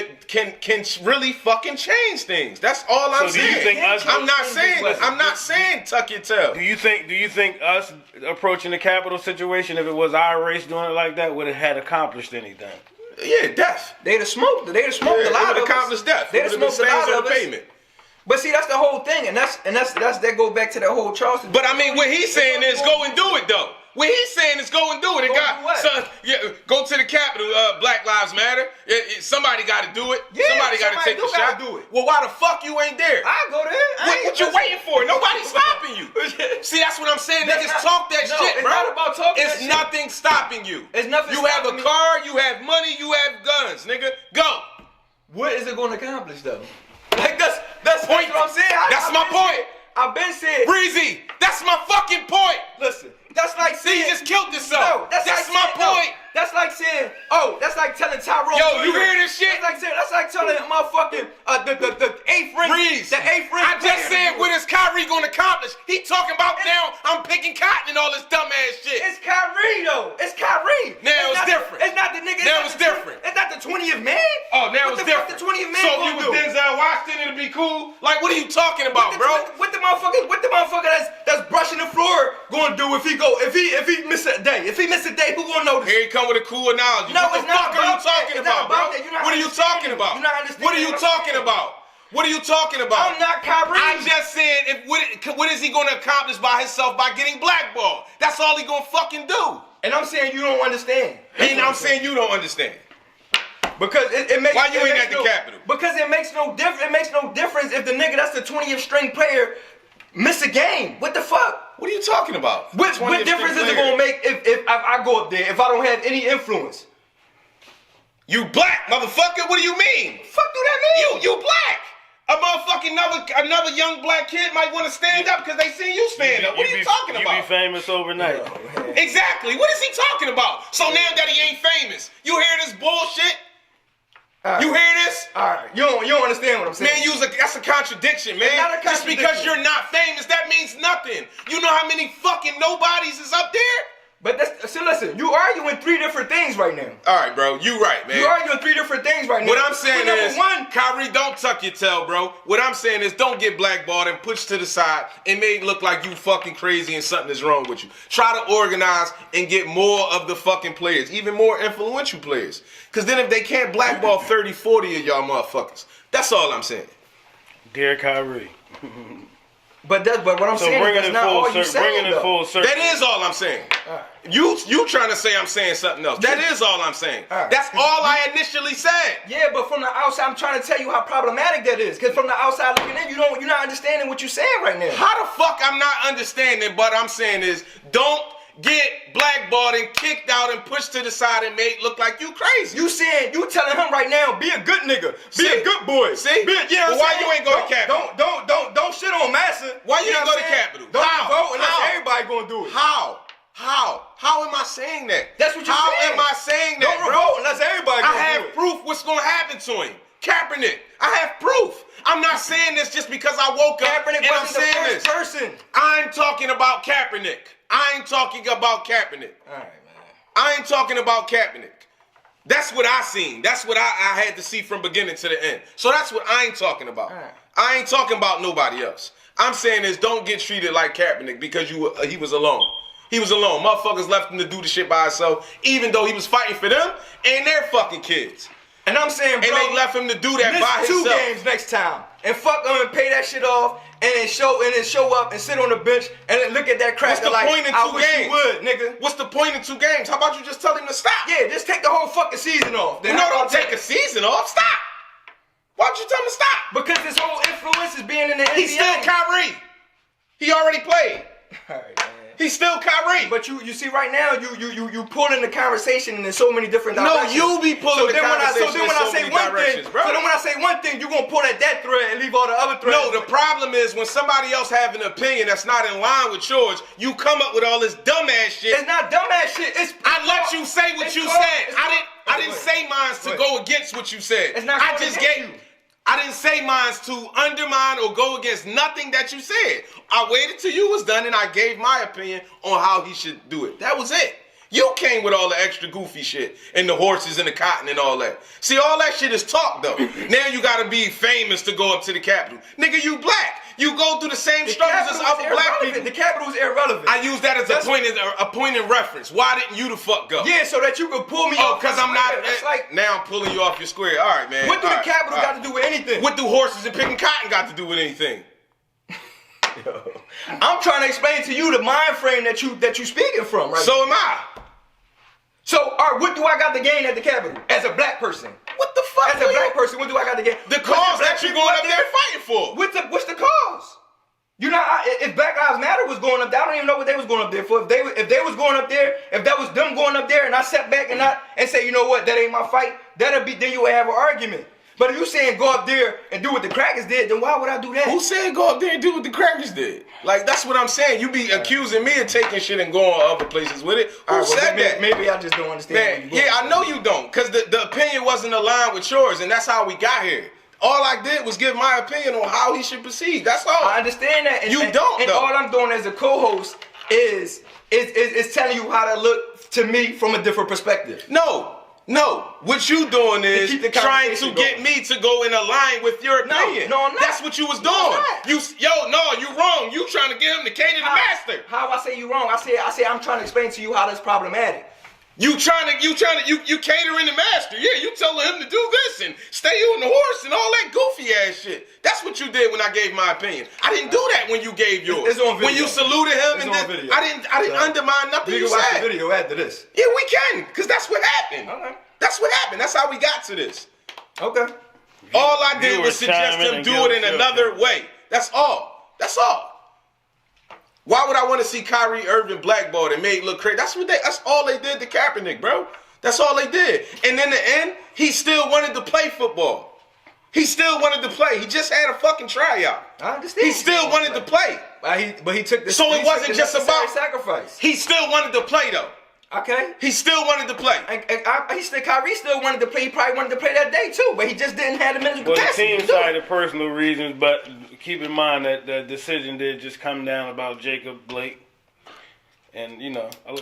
really fucking change things. That's all I'm So do you saying. think us- I'm not saying tuck your tail. Do you think us approaching the Capitol situation, if it was our race doing it like that, would have had accomplished anything? Yeah, death. They'd have smoked a lot It of would us. accomplish death. They'd It have would have been smoked a lot stains on of the us. pavement. But see, that's the whole thing, and that goes back to that whole Charleston. But I mean, what he's saying is go and do it though. What he's saying is go and do it. Go do what? Go to the Capitol. Black Lives Matter. Somebody got to do it. Yeah, somebody got to take the shot. do it. Well, why the fuck you ain't there? I go there. What you waiting for? Nobody's stopping you. See, that's what I'm saying. Niggas talk that shit, bro. It's not about talking It's that shit. nothing stopping you. It's nothing You have stopping a me. car, you have money, you have guns, nigga. Go. What is it going to accomplish, though? Like, that's Point. what I'm saying. That's my point. I've been saying. Breezy, that's my fucking point. Listen, that's like See, you saying. just killed yourself. No, that's my like saying, point. No, that's like saying, that's like telling Tyrone. Yo, you hear this shit? That's like telling motherfucking the eighth ring. Breeze. The eighth ring. I just said, what is Kyrie going to accomplish? He talking about now, I'm picking cotton and all this dumbass shit. It's Kyrie though. It's Kyrie. Now it's not different. It's not the nigga. Now it's different. It's not the 20th man. Oh, now what it's the different. Fuck the 20th man so if gonna you was do? Denzel Washington, it'd be cool? Like, what are you talking about, bro? What the motherfucker that's brushing the floor gonna do if he miss a day? If he miss a day, who gonna notice? Here he come with a cool analogy. No, what it's the fuck not are you about talking that. It's not about, bro? about that. You're not What are you talking understanding. about? You're not understanding What are you what I'm talking saying. about? What are you talking about? I'm not Kyrie. I just said, what is he going to accomplish by himself by getting blackballed? That's all he going to fucking do. And I'm saying you don't understand. And I'm saying you don't understand. Because it makes. Why you it ain't makes at the Capitol? Because it makes no difference. It makes no difference if the nigga that's the 20th string player miss a game. What the fuck? What are you talking about? What difference is it gonna make if I go up there if I don't have any influence? You black, motherfucker. What do you mean? Fuck do that mean? You black. A motherfucking another young black kid might want to stand up because they see you stand up. What are you talking about? You be famous overnight. Exactly. What is he talking about? So now that he ain't famous, you hear this bullshit? Right. You hear this? Alright, you don't understand what I'm saying. Man, that's a contradiction, man. It's not a Just contradiction. because you're not famous, that means nothing. You know how many fucking nobodies is up there? But listen, you arguing three different things right now. All right, bro. You right, man. You arguing three different things right now. What I'm saying is, one, Kyrie, don't tuck your tail, bro. What I'm saying is, don't get blackballed and pushed to the side and made it look like you fucking crazy and something is wrong with you. Try to organize and get more of the fucking players, even more influential players. Because then if they can't blackball 30, 40 of y'all motherfuckers, that's all I'm saying. Dear Kyrie. but what I'm saying is that's not all you saying, bringing it full circle. That is all I'm saying. You trying to say I'm saying something else. That is all I'm saying. That's all I initially said. Yeah, but from the outside, I'm trying to tell you how problematic that is. Because from the outside looking in, you're not understanding what you're saying right now. How the fuck I'm not understanding? But I'm saying is, don't get blackballed and kicked out and pushed to the side and made look like you crazy. You telling him right now, be a good nigga, be a good boy. See? Yeah, well, why you ain't go to Capitol? Don't shit on Massa. Why you ain't go to Capitol? Don't How? vote unless How? everybody gonna do it. How am I saying that? That's what you're How saying. am I saying that, Don't bro? vote unless everybody gonna I have do it. proof what's gonna happen to him. Kaepernick. I have proof. I'm not saying this just because I woke up Kaepernick and I'm wasn't the saying first this. person. I'm talking about Kaepernick. I ain't talking about Kaepernick. All right, man. I ain't talking about Kaepernick. That's what I seen. That's what I had to see from beginning to the end. So that's what I ain't talking about. Right. I ain't talking about nobody else. I'm saying is don't get treated like Kaepernick because he was alone. He was alone. Motherfuckers left him to do the shit by himself, even though he was fighting for them and their fucking kids. And I'm saying, bro, And they left him to do that by miss 2 himself. games next time, and fuck them and pay that shit off, and then show up and sit on the bench and then look at that crap. What's the like, point in 2 I wish games? you would, nigga. What's the point in 2 games? How about you just tell him to stop? Yeah, just take the whole fucking season off. Then No, how don't about that? take a season off. Stop. Why'd you tell him to stop? Because this whole influence is being in the NBA. He's still Kyrie. He already played. All right, man. He's still Kyrie. But you see right now you pulling the conversation in so many different directions. No, you be pulling the conversation So then when I in so say many one directions, thing, bro. so then when I say one thing, you gonna pull at that thread and leave all the other threads. No, the problem is when somebody else have an opinion that's not in line with yours, you come up with all this dumbass shit. It's not dumbass shit. I let you say what you said. I didn't say mine to go against what you said. It's not I going just against gave you. I didn't say mine to undermine or go against nothing that you said. I waited till you was done and I gave my opinion on how he should do it. That was it. You came with all the extra goofy shit and the horses and the cotton and all that. See, all that shit is talk though. Now you gotta be famous to go up to the Capitol. Nigga, you black. You go through the same struggles as other black people. The Capitol is irrelevant. I use that as a point in reference. Why didn't you the fuck go? Yeah, so that you could pull me Oh, off. because I'm not. It's like, now I'm pulling you off your square. All right, man. what do All the right, Capitol all got right. to do with anything? What do horses and picking cotton got to do with anything? I'm trying to explain to you the mind frame that you speaking from, right? So am I. So, all right, what do I got to gain at the Capitol as a black person? What the fuck? As a black person, what do I got to gain? The cause that you're going up there fighting for. What's the cause? You know, if Black Lives Matter was going up there, I don't even know what they was going up there for. If they was going up there, if that was them going up there, and I sat back and say, you know what, that ain't my fight, then you would have an argument. But if you saying go up there and do what the crackers did, then why would I do that? Who said go up there and do what the crackers did? Like, that's what I'm saying. You be accusing me of taking shit and going other places with it. Who said that? Maybe I just don't understand. Man, yeah, I know you don't, because the opinion wasn't aligned with yours, and that's how we got here. All I did was give my opinion on how he should proceed. That's all. I understand that. And all I'm doing as a co-host is telling you how to look to me from a different perspective. No. What you doing is trying to get me to go in line with your opinion. No, I'm not. That's what you was doing. You wrong. You trying to get him to cater to the master. How I say you wrong? I say I'm trying to explain to you how that's problematic. You catering the master. Yeah, you telling him to do this and stay on the horse and all that goofy ass shit. That's what you did when I gave my opinion. I didn't do that when you gave yours. It's on video. When you saluted him I didn't undermine nothing you said. We can watch the video after this. Yeah, we can, because that's what happened. Okay. That's what happened. That's how we got to this. Okay. All I did was suggest him do it in another way. That's all. That's all. Why would I want to see Kyrie Irving blackballed and made look crazy? That's all they did to Kaepernick, bro. That's all they did. And in the end, he still wanted to play football. He still wanted to play. He just had a fucking tryout. I understand. He still wanted to play. But he took the So it wasn't just about sacrifice. He still wanted to play though. Okay. He still wanted to play. Kyrie still wanted to play. He probably wanted to play that day too, but he just didn't have the mental capacity. Well, the team cited personal reasons, but keep in mind that the decision did just come down about Jacob Blake. And, a lot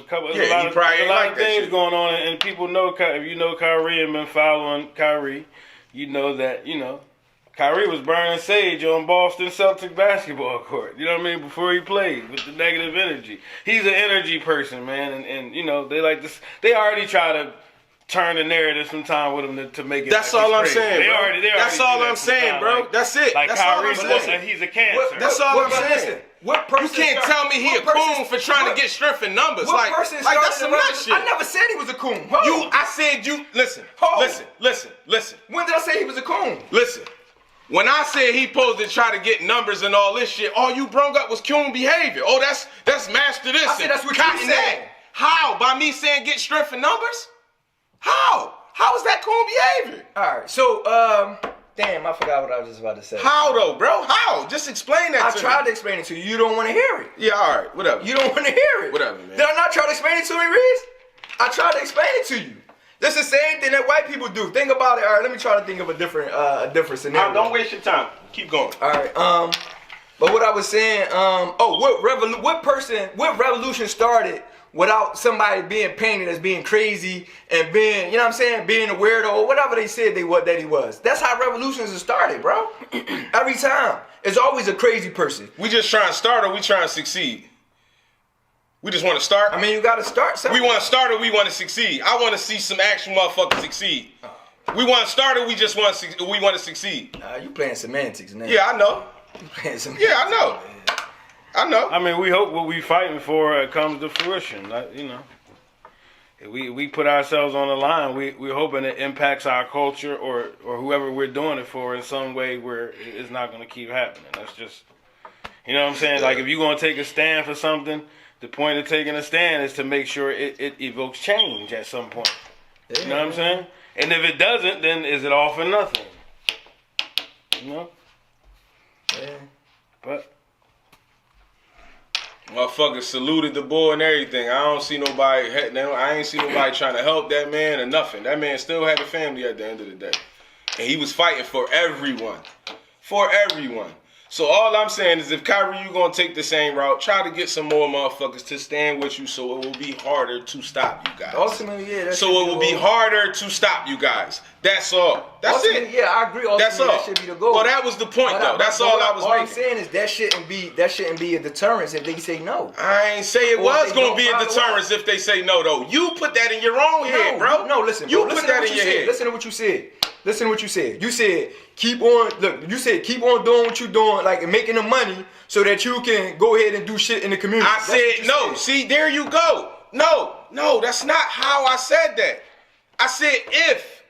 of things going on, and people know, if you know Kyrie and been following Kyrie, you know that, Kyrie was burning sage on Boston Celtics basketball court. You know what I mean? Before he played with the negative energy. He's an energy person, man. And they like this. They already try to turn the narrative sometime with him to make it. That's all I'm saying, bro. That's all I'm saying, bro. That's it. Like that's all Kyrie I'm saying. He's a cancer. That's all I'm saying. What person you can't tell me he a coon for trying to get strength in numbers. Like that's some nut shit. I never said he was a coon. Listen. When did I say he was a coon? Listen. When I said he supposed to try to get numbers and all this shit, all you brought up was coon behavior. Oh, that's master this. I said that's what you said. How? By me saying get strength in numbers? How? How is that coon behavior? All right, so damn, I forgot what I was just about to say. How though, bro? How? Just explain that to me. I tried to explain it to you. You don't want to hear it. Yeah, all right, whatever. You don't want to hear it. Whatever, man. Did I not try to explain it to you, Reese? I tried to explain it to you. That's the same thing that white people do. Think about it. All right, let me try to think of a different scenario. Don't waste your time. Keep going. All right. But what I was saying, what revolution started without somebody being painted as being crazy and being, being a weirdo or whatever they said that he was. That's how revolutions are started, bro. Every time. It's always a crazy person. We just trying to start or we trying to succeed? We just want to start? I mean, you got to start something. We want to start or we want to succeed? I want to see some actual motherfuckers succeed. We want to start or we just want to succeed? You playing semantics now. Yeah, I know. You playing semantics. Yeah, I know. I know. I mean, we hope what we fighting for comes to fruition. If we put ourselves on the line, we're hoping it impacts our culture or whoever we're doing it for in some way where it's not going to keep happening. That's just, you know what I'm saying? Like if you're going to take a stand for something, the point of taking a stand is to make sure it evokes change at some point. Yeah. You know what I'm saying? And if it doesn't, then is it all for nothing? Yeah. But motherfuckers saluted the boy and everything. I ain't see nobody trying to help that man or nothing. That man still had a family at the end of the day. And he was fighting for everyone. For everyone. So all I'm saying is if Kyrie, you gonna take the same route, try to get some more motherfuckers to stand with you so it will be harder to stop you guys. Ultimately, yeah. So it will be harder to stop you guys. That's all. That's it. Yeah, I agree. Ultimately, that's all. That should be the goal. Well, that was the point, though. That's all I was making. All I'm saying is that shouldn't be a deterrence if they say no. I ain't say it was gonna be a deterrence if they say no, though. You put that in your own head, bro. No, listen. You put that in your head. Listen to what you said. Listen to what you said. You said keep on. Look, you said keep on doing what you're doing, like and making the money, so that you can go ahead and do shit in the community. I said no. See, there you go. No, that's not how I said that. I said if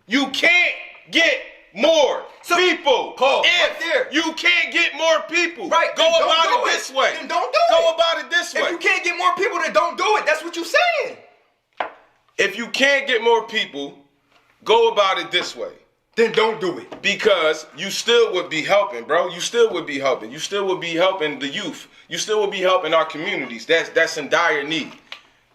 you can't get more people, if you can't get more people, right, go about it this way. Then don't do Go it. about it this way. If you can't get more people, then don't do it. That's what you're saying. If you can't get more people, go about it this way. Then don't do it. Because you still would be helping, bro. You still would be helping. You still would be helping the youth. You still would be helping our communities. That's in dire need.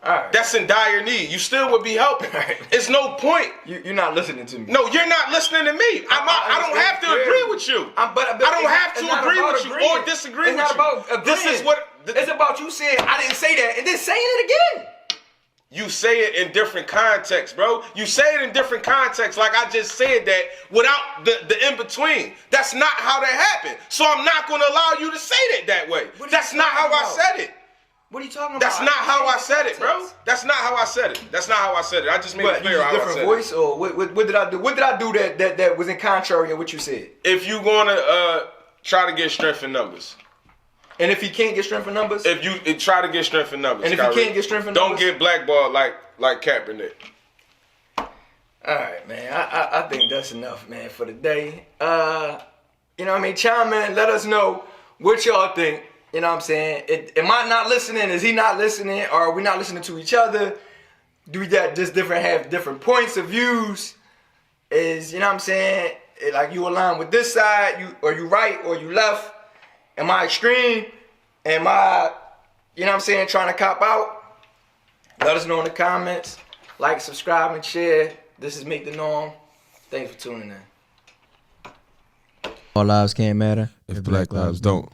All right. That's in dire need. You still would be helping. Right. It's no point. You're not listening to me. No, you're not listening to me. I don't have to agree with you. But I don't have to agree with you or disagree with you. It's not about agreeing. This is what... It's about you saying, I didn't say that, and then saying it again. You say it in different contexts, bro. You say it in different contexts, like I just said that without the in-between. That's not how that happened. So I'm not going to allow you to say that way. That's not how I said it. What are you talking about? That's not how I said it, bro. That's not how I said it. That's not how I said it. I just made it clear how I said it. Different voice, or what did I do? What did I do that was in contrary to what you said? If you going to try to get strength in numbers. And if he can't get strength in numbers? If you try to get strength in numbers. And if you can't get strength in numbers? Don't get blackballed like Kaepernick. All right, man. I think that's enough, man, for the day. You know what I mean? Chime in. Let us know what y'all think. You know what I'm saying? Am I not listening? Is he not listening? Or are we not listening to each other? Do we got just have different points of views? Is, you know what I'm saying? Like you align with this side, you right or you left? Am I extreme? Am I, you know what I'm saying, trying to cop out? Let us know in the comments. Like, subscribe, and share. This is Make the Norm. Thanks for tuning in. All lives can't matter If black lives don't.